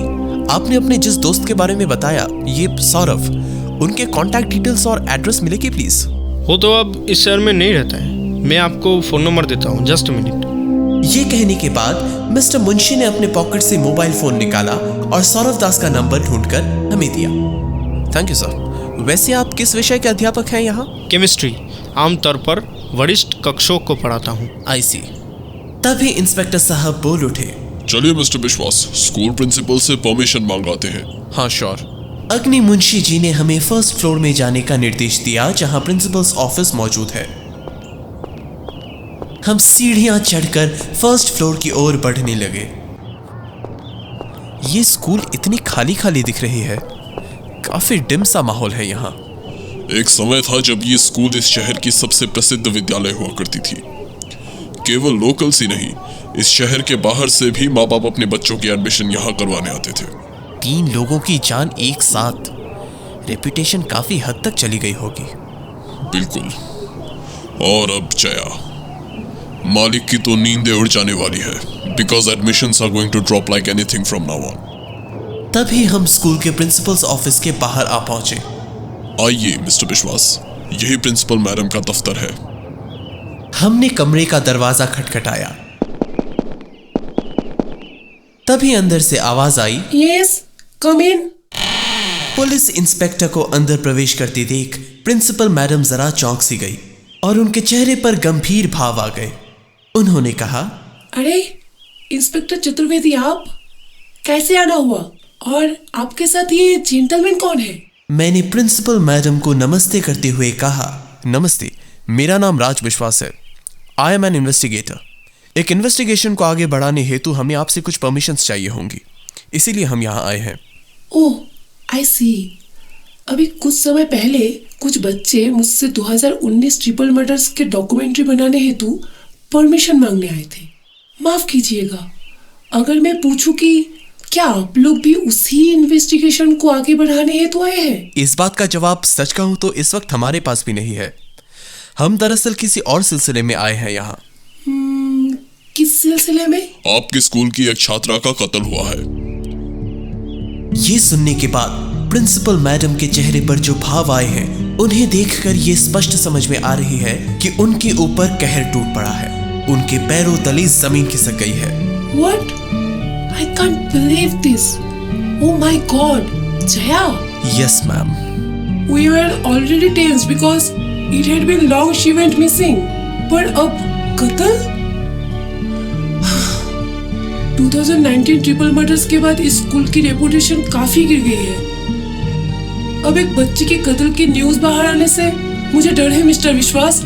आपने अपने जिस दोस्त के बारे में बताया, ये सौरभ, उनके कांटेक्ट डिटेल्स और एड्रेस मिलेगी प्लीज? वो तो अब इस शहर में नहीं रहता है, मैं आपको फ़ोन नंबर देता हूँ, जस्ट मिनट। ये कहने के बाद मिस्टर मुंशी ने अपने पॉकेट से मोबाइल फोन निकाला और सौरभ दास का नंबर ढूंढकर हमें दिया। Thank you sir. वैसे आप किस विषय के अध्यापक हैं यहाँ? केमिस्ट्री, आमतौर पर वरिष्ठ कक्षों को पढ़ाता हूँ। आई सी। तभी इंस्पेक्टर साहब बोल उठे, चलिए मिस्टर विश्वास, स्कूल प्रिंसिपल से परमिशन मांगाते हैं। हाँ श्योर। अग्नि मुंशी जी ने हमें फर्स्ट फ्लोर में जाने का निर्देश दिया जहां प्रिंसिपल्स ऑफिस मौजूद है। हम सीढ़ियां चढ़कर फर्स्ट फ्लोर की ओर बढ़ने लगे। ये स्कूल इतनी खाली खाली दिख रही है, काफी डिम सा माहौल है यहाँ। एक समय था जब ये स्कूल इस शहर की सबसे प्रसिद्ध विद्यालय हुआ करती थी। केवल लोकल्स ही नहीं, इस शहर के बाहर से भी माँ बाप अपने बच्चों की एडमिशन यहाँ करवाने आते थे। 3 लोगों की जान एक साथ, रेपुटेशन काफी हद तक चली गई होगी। बिल्कुल। और अब जया, मालिक की तो नींदें उड़ जाने वाली है, because admissions are going to drop like anything from now on. तभी हम स्कूल के प्रिंसिपल्स ऑफिस के बाहर आ पहुंचे। आइए मिस्टर विश्वास, यही प्रिंसिपल मैडम का दफ्तर है। हमने कमरे का दरवाजा खटखटाया। तभी अंदर से आवाज आई, यस कम इन। पुलिस इंस्पेक्टर को अंदर प्रवेश करते देख प्रिंसिपल मैडम जरा चौंक सी गई और उनके चेहरे पर गंभीर भाव आ गए। उन्होंने कहा, अरे इंस्पेक्टर चतुर्वेदी, आप कैसे आना हुआ? और आपके साथ ये जेंटलमैन कौन है? मैंने प्रिंसिपल मैडम को नमस्ते करते हुए कहा, नमस्ते, मेरा नाम राज विश्वास है। I am an investigator. एक इन्वेस्टिगेशन को आगे बढ़ाने हेतु हमें आपसे कुछ परमिशंस चाहिए होंगी, इसीलिए हम यहाँ आए हैं। ओह आई सी। अभी कुछ समय पहले कुछ बच्चे मुझसे 2019 ट्रिपल मर्डर्स के डॉक्यूमेंट्री बनाने हेतु परमिशन मांगने आए थे। माफ कीजिएगा अगर मैं पूछूं कि क्या आप लोग भी उसी इन्वेस्टिगेशन को आगे बढ़ाने हेतु आए हैं? इस बात का जवाब सच कहूं तो इस वक्त हमारे पास भी नहीं है। हम दरअसल किसी और सिलसिले में आए हैं यहाँ। किस सिलसिले में? आपके स्कूल की एक छात्रा का कत्ल हुआ है। ये सुनने के बाद प्रिंसिपल मैडम के चेहरे पर जो भाव आए हैं, उन्हें देखकर ये स्पष्ट समझ में आ रही है कि उनके ऊपर कहर टूट पड़ा है। उनके पैरों तले जमीन खिसक गई है। What? I can't believe this. Oh my God! Jaya, yes ma'am. we were already tense because it had been long she went missing. पर अब कत्ल? 2019 ट्रिपल मर्डर्स के बाद इस स्कूल की रेपुटेशन काफी गिर गई है। अब एक बच्चे के कत्ल की न्यूज बाहर आने से मुझे डर है मिस्टर विश्वास,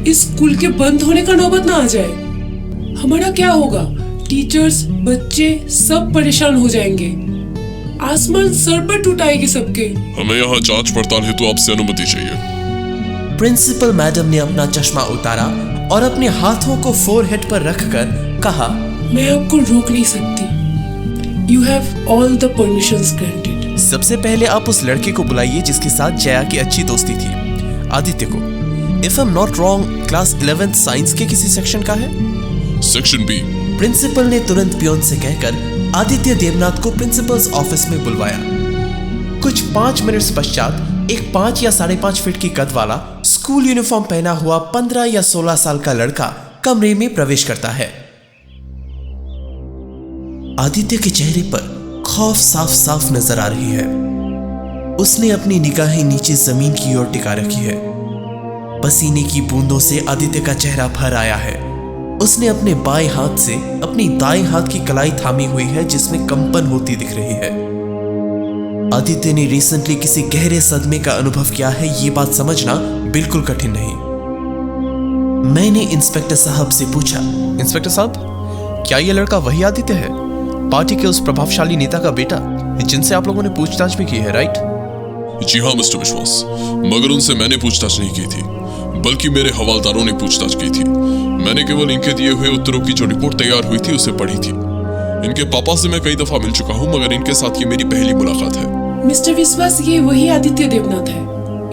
इस स्कूल के बंद होने का नौबत ना आ जाए। हमारा क्या होगा? टीचर्स, बच्चे सब परेशान हो जाएंगे। आसमान सर पर टूट आएगी सबके। हमें यहाँ जांच पड़ताल हेतु आपसे अनुमति चाहिए। प्रिंसिपल मैडम ने अपना चश्मा उतारा और अपने हाथों को फोरहेड पर रखकर कहा, मैं आपको रोक नहीं सकती। You have all the permissions granted. सबसे पहले आप उस लड़के को बुलाइए जिसके साथ जया की अच्छी दोस्ती थी, आदित्य को। If I am not wrong, class 11th science के किसी सेक्शन का है। Section B. प्रिंसिपल ने तुरंत पियोन से कहकर आदित्य देवनाथ को प्रिंसिपल्स ऑफिस में बुलवाया। कुछ 5 मिनट पश्चात एक 5 या 5.5 फीट की कद वाला स्कूल यूनिफॉर्म पहना हुआ 15 या 16 साल का लड़का कमरे में प्रवेश करता है। आदित्य के चेहरे पर खौफ साफ साफ नजर आ रही है। उसने अपनी निगाहें नीचे जमीन की ओर टिका रखी है। पसीने की बूंदों से आदित्य का चेहरा भर आया है। उसने अपने बाएं हाथ से अपनी दाएं हाथ की कलाई थामी हुई है जिसमें कंपन होती दिख रही है। आदित्य ने रिसेंटली किसी गहरे सदमे का अनुभव किया है, ये बात समझना बिल्कुल कठिन नहीं। मैंने इंस्पेक्टर साहब से पूछा, इंस्पेक्टर साहब, क्या यह लड़का वही आदित्य है, पार्टी के उस प्रभावशाली नेता का बेटा जिनसे आप लोगों ने पूछताछ भी की है, राइट? जी हाँ मिस्टर विश्वास, मगर उनसे मैंने पूछताछ नहीं की थी, बल्कि मेरे हवालदारों ने पूछताछ की थी। मैंने केवल इनके दिए हुए उत्तरों की जो रिपोर्ट तैयार हुई थी उसे पढ़ी थी। इनके पापा से मैं कई दफा मिल चुका हूँ, मगर इनके साथ ये मेरी पहली मुलाकात है। मिस्टर विश्वास, ये वही आदित्य देवनाथ है।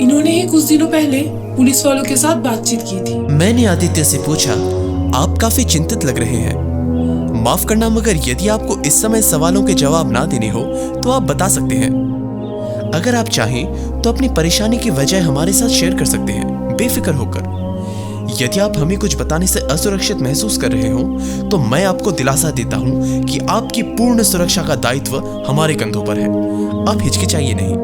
इन्होंने ही कुछ दिनों पहले पुलिस वालों के साथ बातचीत की थी। मैंने आदित्य से पूछा, आप काफी चिंतित लग रहे हैं। माफ करना, मगर यदि आपको इस समय सवालों के जवाब ना देने हो तो आप बता सकते हैं। अगर आप चाहें तो अपनी परेशानी की वजह हमारे साथ शेयर कर सकते हैं, बेफिक्र होकर। यदि आप हमें कुछ बताने से असुरक्षित महसूस कर रहे हो तो मैं आपको दिलासा देता हूं कि आपकी पूर्ण सुरक्षा का दायित्व हमारे कंधों पर है। आप हिचकिचाइए नहीं।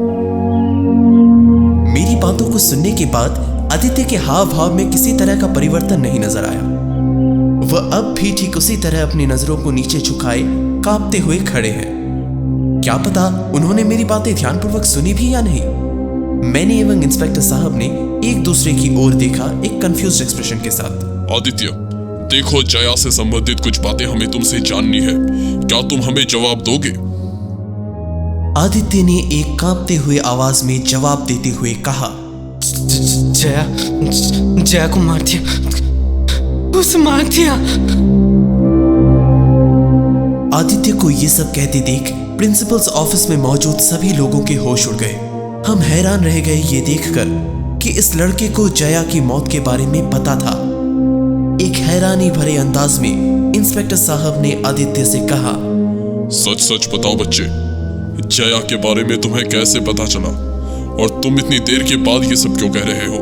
मेरी बातों को सुनने के बाद आदित्य के हाव भाव में किसी तरह का परिवर्तन नहीं नजर आया। वह अब भी ठीक उसी तरह अपनी नजरों को नीचे झुकाए कांपते हुए खड़े हैं। क्या पता उन्होंने मेरी बातें ध्यानपूर्वक सुनी भी या नहीं। मैंने एवं इंस्पेक्टर साहब ने एक दूसरे की ओर देखा, एक कंफ्यूज्ड एक्सप्रेशन के साथ। आदित्य, देखो, जया से संबंधित कुछ बातें हमें तुमसे जाननी है। क्या तुम हमें जवाब दोगे? आदित्य ने एक कांपते हुए आवाज में जवाब देते हुए कहा, जया को मार दिया, उसे मार दिया। आदित्य को ये सब कहते देख प्रिंसिपल्स ऑफिस में मौजूद सभी लोगों के होश उड़ गए। हम हैरान रह गए ये देखकर कि इस लड़के को जया की मौत के बारे में पता था। एक हैरानी भरे अंदाज में इंस्पेक्टर साहब ने आदित्य से कहा, सच सच बताओ बच्चे, जया के बारे में तुम्हें कैसे पता चला और तुम इतनी देर के बाद ये सब क्यों कह रहे हो?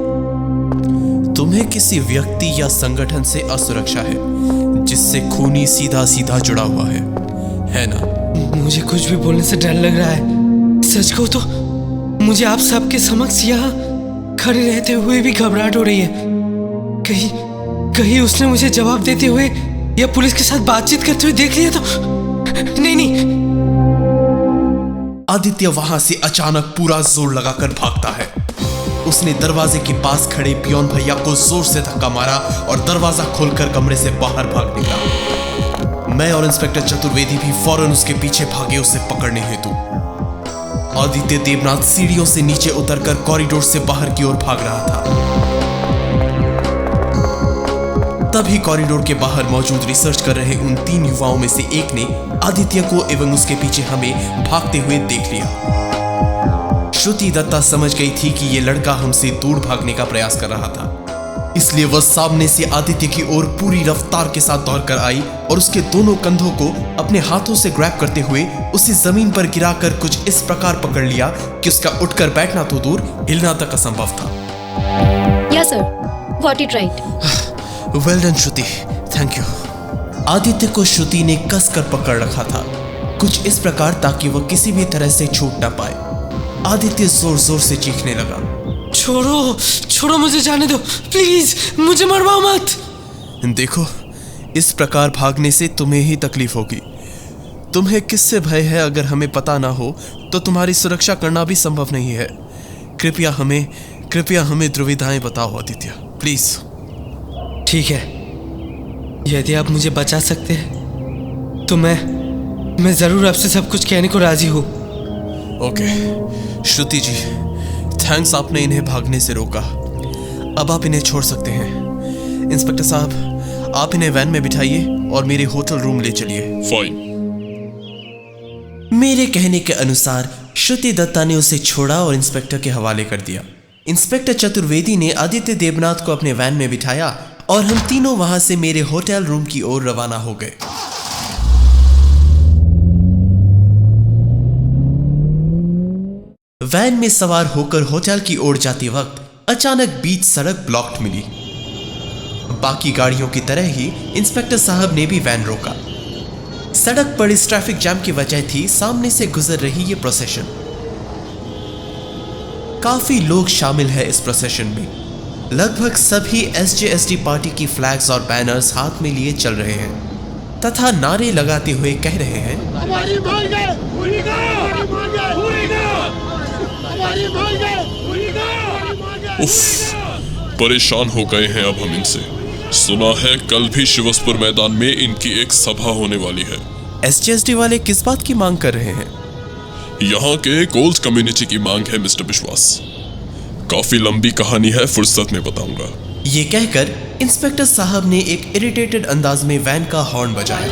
तुम्हें किसी व्यक्ति या संगठन से असुरक्षा है जिससे खूनी सीधा सीधा जुड़ा हुआ है ना? मुझे कुछ भी बोलने से डर लग रहा है। सच कहूं तो मुझे आप सबके समक्ष यहाँ खड़े रहते हुए भी घबराहट हो रही है। कहीं उसने मुझे जवाब देते हुए या पुलिस के साथ बातचीत करते हुए देख लिया तो। नहीं। आदित्य वहां से अचानक पूरा जोर लगाकर भागता है। उसने दरवाजे के पास खड़े पियोन भैया को जोर से धक्का मारा और दरवाजा खोलकर कमरे से बाहर भाग निकला। मैं और इंस्पेक्टर चतुर्वेदी भी फौरन उसके पीछे भागे उसे पकड़ने हेतु। आदित्य देवनाथ सीढ़ियों से नीचे उतरकर कॉरिडोर से बाहर की ओर भाग रहा था। तभी कॉरिडोर के बाहर मौजूद रिसर्च कर रहे उन 3 युवाओं में से एक ने आदित्य को एवं उसके पीछे हमें भागते हुए देख लिया। श्रुति दत्ता समझ गई थी कि यह लड़का हमसे दूर भागने का प्रयास कर रहा था, इसलिए वह सामने से आदित्य की ओर पूरी रफ्तार के साथ दौड़कर आई और उसके दोनों कंधों को अपने हाथों से ग्रैब करते हुए उसे जमीन पर गिराकर कुछ इस प्रकार पकड़ लिया कि उसका उठकर बैठना तो दूर, हिलना तक असंभव था। Yes sir, got it right. Well done Shruti, thank you. Aditya को श्रुति ने कसकर पकड़ रखा था। कुछ इस प्रकार ताकि वह किसी भी तरह से छूट ना पाए। आदित्य जोर जोर से चीखने लगा। छोड़ो छोड़ो, मुझे जाने दो प्लीज, मुझे मरवाओ मत। देखो, इस प्रकार भागने से तुम्हें ही तकलीफ होगी। तुम्हें किससे भय है अगर हमें पता ना हो तो तुम्हारी सुरक्षा करना भी संभव नहीं है। कृपया हमें दुविधाएं बताओ आदित्य, प्लीज। ठीक है, यदि आप मुझे बचा सकते हैं तो मैं जरूर आपसे सब कुछ कहने को राजी हूँ। ओके श्रुति जी, थैंक्स, आपने इन्हें भागने से रोका। अब आप इन्हें छोड़ सकते हैं। इंस्पेक्टर साहब, आप इन्हें वैन में बिठाइए और मेरे होटल रूम ले चलिए। फाइन। मेरे कहने के अनुसार श्रुति दत्ता ने उसे छोड़ा और इंस्पेक्टर के हवाले कर दिया। इंस्पेक्टर चतुर्वेदी ने आदित्य देवनाथ को अपने वैन में बिठाया और हम तीनों वहां से मेरे होटल रूम की ओर रवाना हो गए। वैन में सवार होकर होटल की ओर जाते वक्त अचानक बीच सड़क ब्लॉक्ड मिली। बाकी गाड़ियों की तरह ही इंस्पेक्टर साहब ने भी वैन रोका। सड़क पर इस ट्रैफिक जैम की वजह थी सामने से गुजर रही ये प्रोसेशन। काफी लोग शामिल है इस प्रोसेशन में। लगभग सभी एसजेएसटी पार्टी की फ्लैग्स और बैनर्स हाथ में लिए चल रहे हैं तथा नारे लगाते हुए कह रहे हैं, उफ, परेशान हो गए हैं अब हम इनसे। सुना है कल भी शिवसपुर मैदान में इनकी एक सभा होने वाली है। एसजेएसटी वाले किस बात की मांग कर रहे हैं? यहाँ के गोल्ड कम्युनिटी की मांग है मिस्टर विश्वास। काफी लंबी कहानी है, फुर्सत में बताऊंगा। ये कहकर इंस्पेक्टर साहब ने एक इरिटेटेड अंदाज में वैन का हॉर्न बजाया।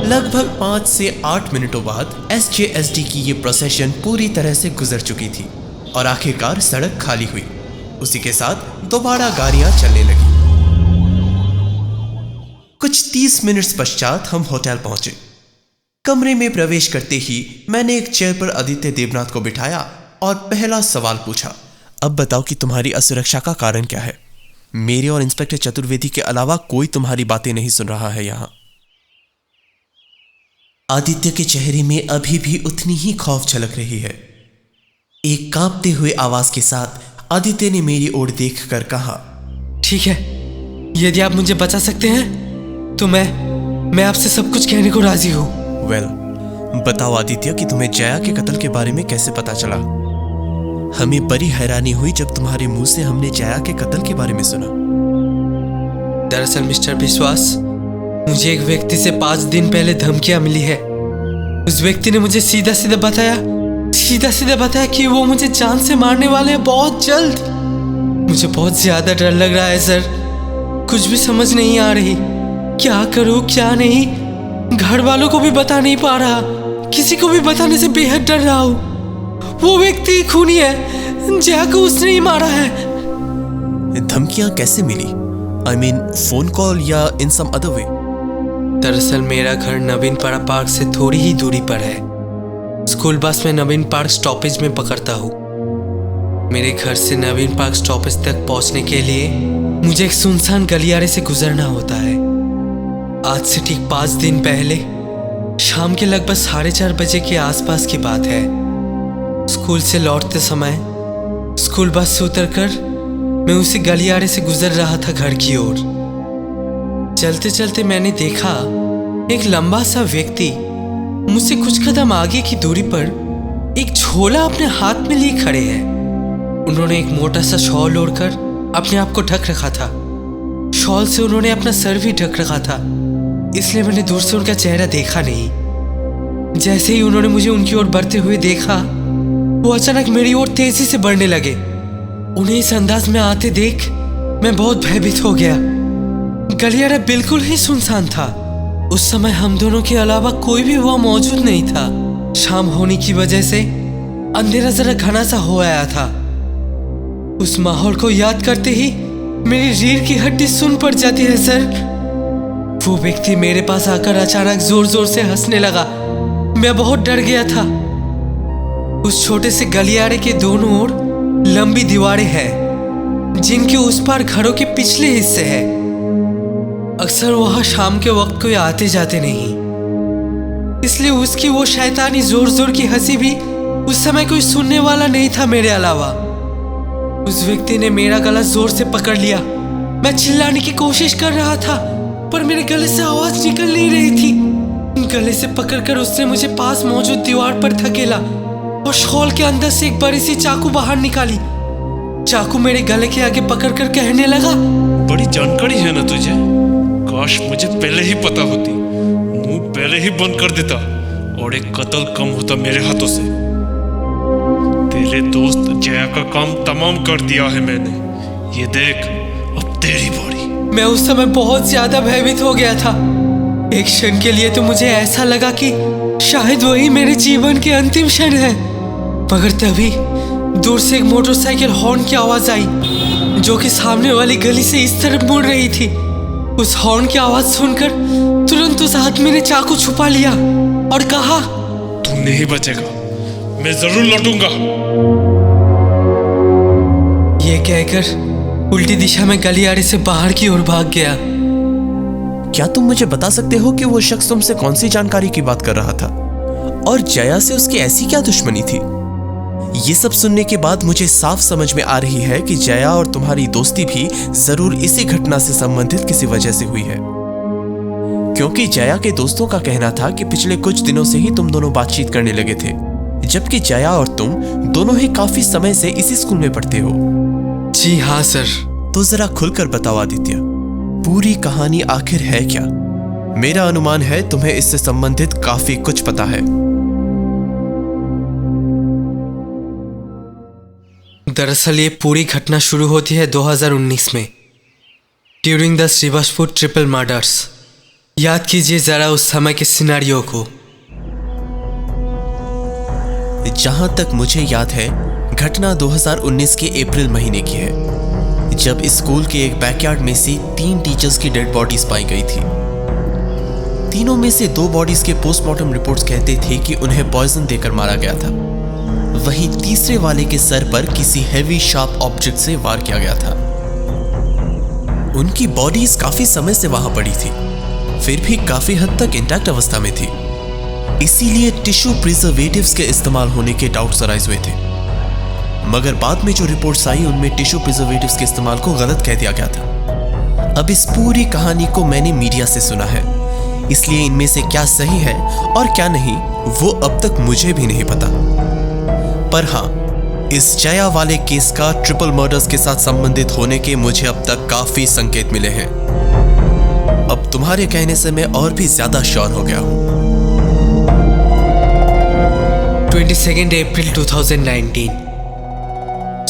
लगभग 5 से 8 मिनटों बाद एसजेएसटी की ये प्रोसेशन पूरी तरह से गुजर चुकी थी और आखिरकार सड़क खाली हुई। उसी के साथ दोबारा गाड़ियां चलने लगी। कुछ 30 मिनट पश्चात हम होटल पहुंचे। कमरे में प्रवेश करते ही मैंने एक चेयर पर आदित्य देवनाथ को बिठाया और पहला सवाल पूछा, अब बताओ कि तुम्हारी असुरक्षा का कारण क्या है? मेरे और इंस्पेक्टर चतुर्वेदी के अलावा कोई तुम्हारी बातें नहीं सुन रहा है यहाँ। आदित्य के चेहरे में अभी भी उतनी ही खौफ झलक रही है। एक कांपते हुए आवाज के साथ आदित्य ने मेरी ओर देखकर कहा, ठीक है, यदि आप मुझे बचा सकते हैं तो मैं आपसे सब कुछ कहने को राजी हूँ। वेल, बताओ आदित्य कि तुम्हें जया के कत्ल के बारे में कैसे पता चला? हमें बड़ी हैरानी हुई जब तुम्हारे मुंह से हमने जया के कत्ल के बारे में सुना। दरअसल मिस्टर विश्वास, मुझे एक व्यक्ति से 5 दिन पहले धमकियां मिली है। उस व्यक्ति ने मुझे सीधा सीधा बताया कि वो मुझे जान से मारने वाले हैं बहुत जल्द। मुझे बहुत ज्यादा डर लग रहा है सर, कुछ भी समझ नहीं आ रही, क्या करूं क्या नहीं। घर वालों को भी बता नहीं पा रहा, किसी को भी बताने से बेहद डर रहा हूं। वो व्यक्ति खूनी है, जया को उसने ही मारा है। धमकियां कैसे मिली? I mean, फोन कॉल या इन सम अदर वे? दरअसल मेरा घर नवीन पाड़ा पार्क से थोड़ी ही दूरी पर है। स्कूल बस में नवीन पार्क स्टॉपेज में पकड़ता हूँ। मेरे घर से नवीन पार्क स्टॉपेज तक पहुँचने के लिए मुझे एक सुनसान गलियारे से गुजरना होता है। आज से ठीक 5 दिन पहले शाम के लगभग 4:30 बजे के आसपास की बात है। स्कूल से लौटते समय स्कूल बस से उतरकर मैं उसी गलियारे से गुजर रहा था घर की ओर। चलते चलते मैंने देखा एक लंबा सा व्यक्ति मुझसे कुछ कदम आगे की दूरी पर एक झोला अपने हाथ में लिए खड़े हैं। उन्होंने एक मोटा सा शॉल ओढ़कर अपने आप को ढक रखा था। शॉल से उन्होंने अपना सर भी ढक रखा था, इसलिए मैंने दूर से उनका चेहरा देखा नहीं। जैसे ही उन्होंने मुझे उनकी ओर बढ़ते हुए देखा, वो अचानक मेरी ओर तेजी से बढ़ने लगे। उन्हें इस अंदाज में आते देख मैं बहुत भयभीत हो गया। गलियारा बिल्कुल ही सुनसान था। उस समय हम दोनों के अलावा कोई भी वहां मौजूद नहीं था। शाम होने की वजह से अंधेरा जरा घना सा हो आया था। उस माहौल को याद करते ही मेरी रीढ़ की हड्डी सुन पड़ जाती है सर। वो व्यक्ति मेरे पास आकर अचानक जोर जोर से हंसने लगा। मैं बहुत डर गया था। उस छोटे से गलियारे के दोनों ओर लंबी दीवारें हैं, जिनके उस पार घरों के पिछले हिस्से हैं। अक्सर वहां शाम के वक्त कोई आते जाते नहीं, इसलिए उसकी वो शैतानी जोर जोर की हंसी भी उस समय कोई सुनने वाला नहीं था मेरे अलावा। उस व्यक्ति ने मेरा गला जोर से पकड़ लिया। मैं चिल्लाने की कोशिश कर रहा था पर मेरे गले से आवाज निकल नहीं रही थी। गले से पकड़कर उसने मुझे पास मौजूद दीवार पर धकेला और शॉल के अंदर से एक बड़ी सी चाकू बाहर निकाली। चाकू मेरे गले के आगे पकड़कर कहने लगा, बड़ी जानकारी है ना तुझे, काश मुझे पहले ही पता होती, मुंह पहले ही बंद कर देता और एक कत्ल कम होता मेरे हाथों से। तेरे दोस्त जया का काम तमाम कर दिया है मैंने, ये देख अब तेरी बारी। मैं उस समय बहुत ज्यादा भयभीत हो गया था। एक क्षण के लिए तो मुझे ऐसा लगा कि शायद वही मेरे जीवन के अंतिम क्षण है, मगर तभी दूर से एक मोटरसाइकिल हॉर्न की आवाज आई जो कि सामने वाली गली से इस तरफ मुड़ रही थी। उस हॉर्न की आवाज सुनकर तुरंत उस आदमी ने चाकू छुपा लिया और कहा, तू नहीं बचेगा, मैं जरूर लौटूंगा। ये कहकर उल्टी दिशा में गलियारे से बाहर की ओर भाग गया। क्या तुम मुझे बता सकते हो कि वो शख्स तुमसे कौन सी जानकारी की बात कर रहा था और जया से उसकी ऐसी क्या दुश्मनी थी? ये सब सुनने के बाद मुझे साफ समझ में आ रही है कि जया और तुम्हारी दोस्ती भी जरूर इसी घटना से संबंधित किसी वजह से हुई है, क्योंकि जया के दोस्तों का कहना था कि पिछले कुछ दिनों से ही तुम दोनों बातचीत करने लगे थे, जबकि जया और तुम दोनों ही काफी समय से इसी स्कूल में पढ़ते हो। जी हाँ सर। तो जरा खुलकर बताओ आदित्य, पूरी कहानी आखिर है क्या? मेरा अनुमान है तुम्हें इससे संबंधित काफी कुछ पता है। दरअसल ये पूरी घटना शुरू होती है 2019 में, ड्यूरिंग द श्रीवासपुर ट्रिपल मर्डर्स। याद कीजिए जरा उस समय के सिनेरियो को। जहां तक मुझे याद है, घटना 2019 के अप्रैल महीने की है, जब स्कूल के एक बैकयार्ड में से 3 टीचर्स की डेड बॉडीज पाई गई थी। तीनों में से 2 बॉडीज के पोस्टमार्टम रिपोर्ट्स कहते थे कि उन्हें पॉइजन देकर मारा गया था। वहीं तीसरे वाले के सर पर किसी हैवी शार्प ऑब्जेक्ट से वार किया गया था। उनकी बॉडीज काफी समय से वहां पड़ी थी, फिर भी काफी हद तक इंटैक्ट अवस्था में थी, इसीलिए टिश्यू प्रिजर्वेटिव्स के इस्तेमाल होने के डाउट्स अराइज हुए थे। मगर बाद में जो रिपोर्ट्स आई उनमें टिश्यू प्रिजर्वेटिव्स के इस्तेमाल को गलत कह दिया गया था। अब इस पूरी कहानी को मैंने मीडिया से सुना है, इसलिए इनमें से क्या सही है और क्या नहीं वो अब तक मुझे भी नहीं पता। पर हाँ, इस जया वाले केस का ट्रिपल मर्डर्स के साथ संबंधित होने के मुझे अब तक काफी संकेत मिले हैं। अब तुम्हारे कहने से मैं और भी ज्यादा श्योर हो गया हूं। 22 अप्रैल 2019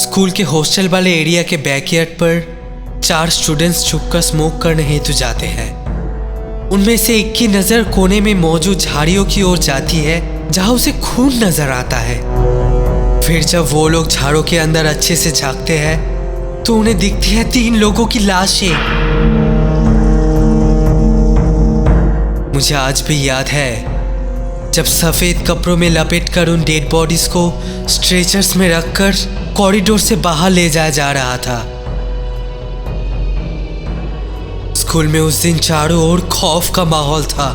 स्कूल के हॉस्टल वाले एरिया के बैकयार्ड पर 4 स्टूडेंट्स छुपकर स्मोक करने हेतु जाते हैं। उनमें से एक की नजर कोने में मौजूद झाड़ियों की ओर जाती है जहां उसे खून नजर आता है। फिर जब वो लोग झाड़ों के अंदर अच्छे से झांकते हैं तो उन्हें दिखती है 3 लोगों की लाशें। मुझे आज भी याद है जब सफेद कपड़ों में लपेटकर उन डेड बॉडीज को स्ट्रेचर्स में रखकर कॉरिडोर से बाहर ले जाया जा रहा था। स्कूल में उस दिन चारों ओर खौफ का माहौल था।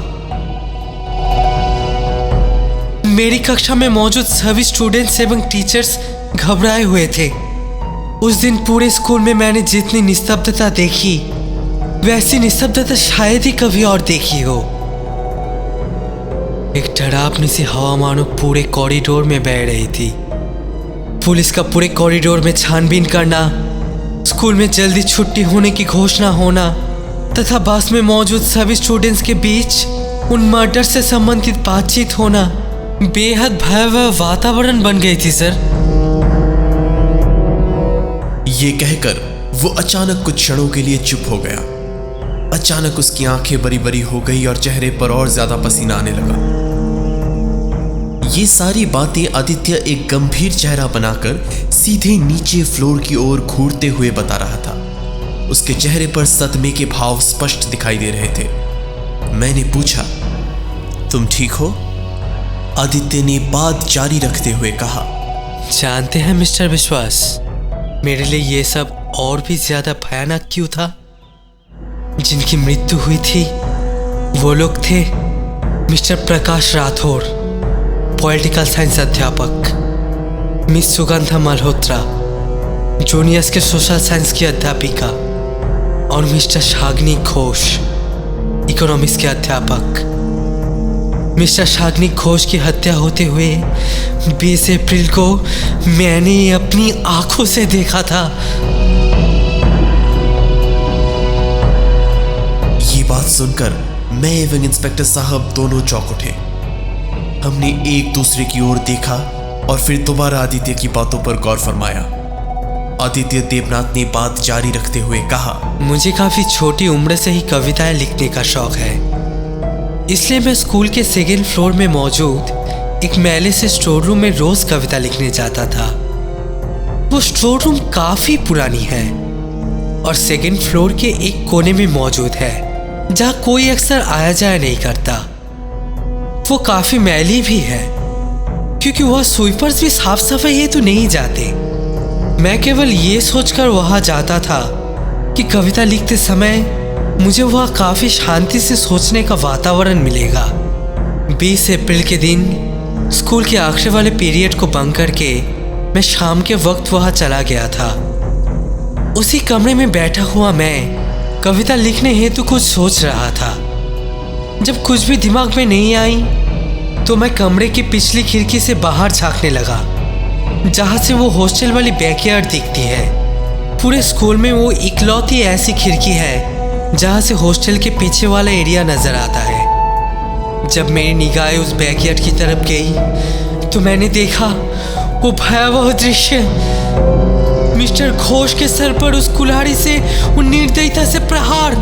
मेरी कक्षा में मौजूद सभी स्टूडेंट्स एवं टीचर्स घबराए हुए थे। उस दिन पूरे स्कूल में मैंने जितनी निस्तब्धता देखी वैसी निस्तब्धता शायद ही कभी और देखी हो। एक डरावनी सी हवा मानो पूरे कॉरिडोर में बह रही थी। पुलिस का पूरे कॉरिडोर में छानबीन करना, स्कूल में जल्दी छुट्टी होने की घोषणा होना तथा बस में मौजूद सभी स्टूडेंट्स के बीच उन मर्डर से संबंधित बातचीत होना बेहद भयावह वातावरण बन गई थी सर। ये कहकर वो अचानक कुछ क्षणों के लिए चुप हो गया। अचानक उसकी आंखें बड़ी बड़ी हो गई और चेहरे पर और ज्यादा पसीना आने लगा। ये सारी बातें आदित्य एक गंभीर चेहरा बनाकर सीधे नीचे फ्लोर की ओर घूरते हुए बता रहा था। उसके चेहरे पर सदमे के भाव स्पष्ट दिखाई दे रहे थे। मैंने पूछा, तुम ठीक हो? आदित्य ने बात जारी रखते हुए कहा, जानते हैं मिस्टर विश्वास, मेरे लिए ये सब और भी ज्यादा भयानक क्यों था? जिनकी मृत्यु हुई थी वो लोग थे मिस्टर प्रकाश राठौर, पॉलिटिकल साइंस अध्यापक, मिस सुगंधा मल्होत्रा, जूनियर्स के सोशल साइंस की अध्यापिका, और मिस्टर शाग्नि घोष, इकोनॉमिक्स के अध्यापक। मिस्टर शाग्नि घोष की हत्या होते हुए 20 अप्रैल को मैंने अपनी आंखों से देखा था। ये बात सुनकर मैं एवं इंस्पेक्टर साहब दोनों चौंक उठे। हमने एक दूसरे की ओर देखा और फिर दोबारा आदित्य की बातों पर गौर फरमाया। आदित्य देवनाथ ने बात जारी रखते हुए कहा, मुझे काफी छोटी उम्र से ही कविताएं लिखने का शौक है, इसलिए मैं स्कूल के 2nd फ्लोर में मौजूद एक मैले से स्टोर रूम में रोज कविता लिखने जाता था। वो स्टोर रूम काफी पुरानी है और 2nd फ्लोर के एक कोने में मौजूद है, जहाँ कोई अक्सर आया जाया नहीं करता। वो काफी मैली भी है क्योंकि वह स्वीपर्स भी साफ सफाई हेतु नहीं जाते। मैं केवल ये सोचकर वहां जाता था कि कविता लिखते समय मुझे वह काफी शांति से सोचने का वातावरण मिलेगा। 20 अप्रैल के दिन स्कूल के आखिरी वाले पीरियड को बंक करके मैं शाम के वक्त वहां चला गया था। उसी कमरे में बैठा हुआ मैं कविता लिखने हेतु कुछ सोच रहा था। जब कुछ भी दिमाग में नहीं आई तो मैं कमरे की पिछली खिड़की से बाहर झांकने लगा, जहां से वो हॉस्टल वाली बैकयार्ड दिखती है। पूरे स्कूल में वो इकलौती ऐसी खिड़की है जहां से हॉस्टल के पीछे वाला एरिया नजर आता है। जब मेरी निगाहें उस बैकयार्ड की तरफ गई तो मैंने देखा वो भयावह दृश्य। मिस्टर घोष के सर पर उस कुल्हाड़ी से वो निर्दयता से प्रहार।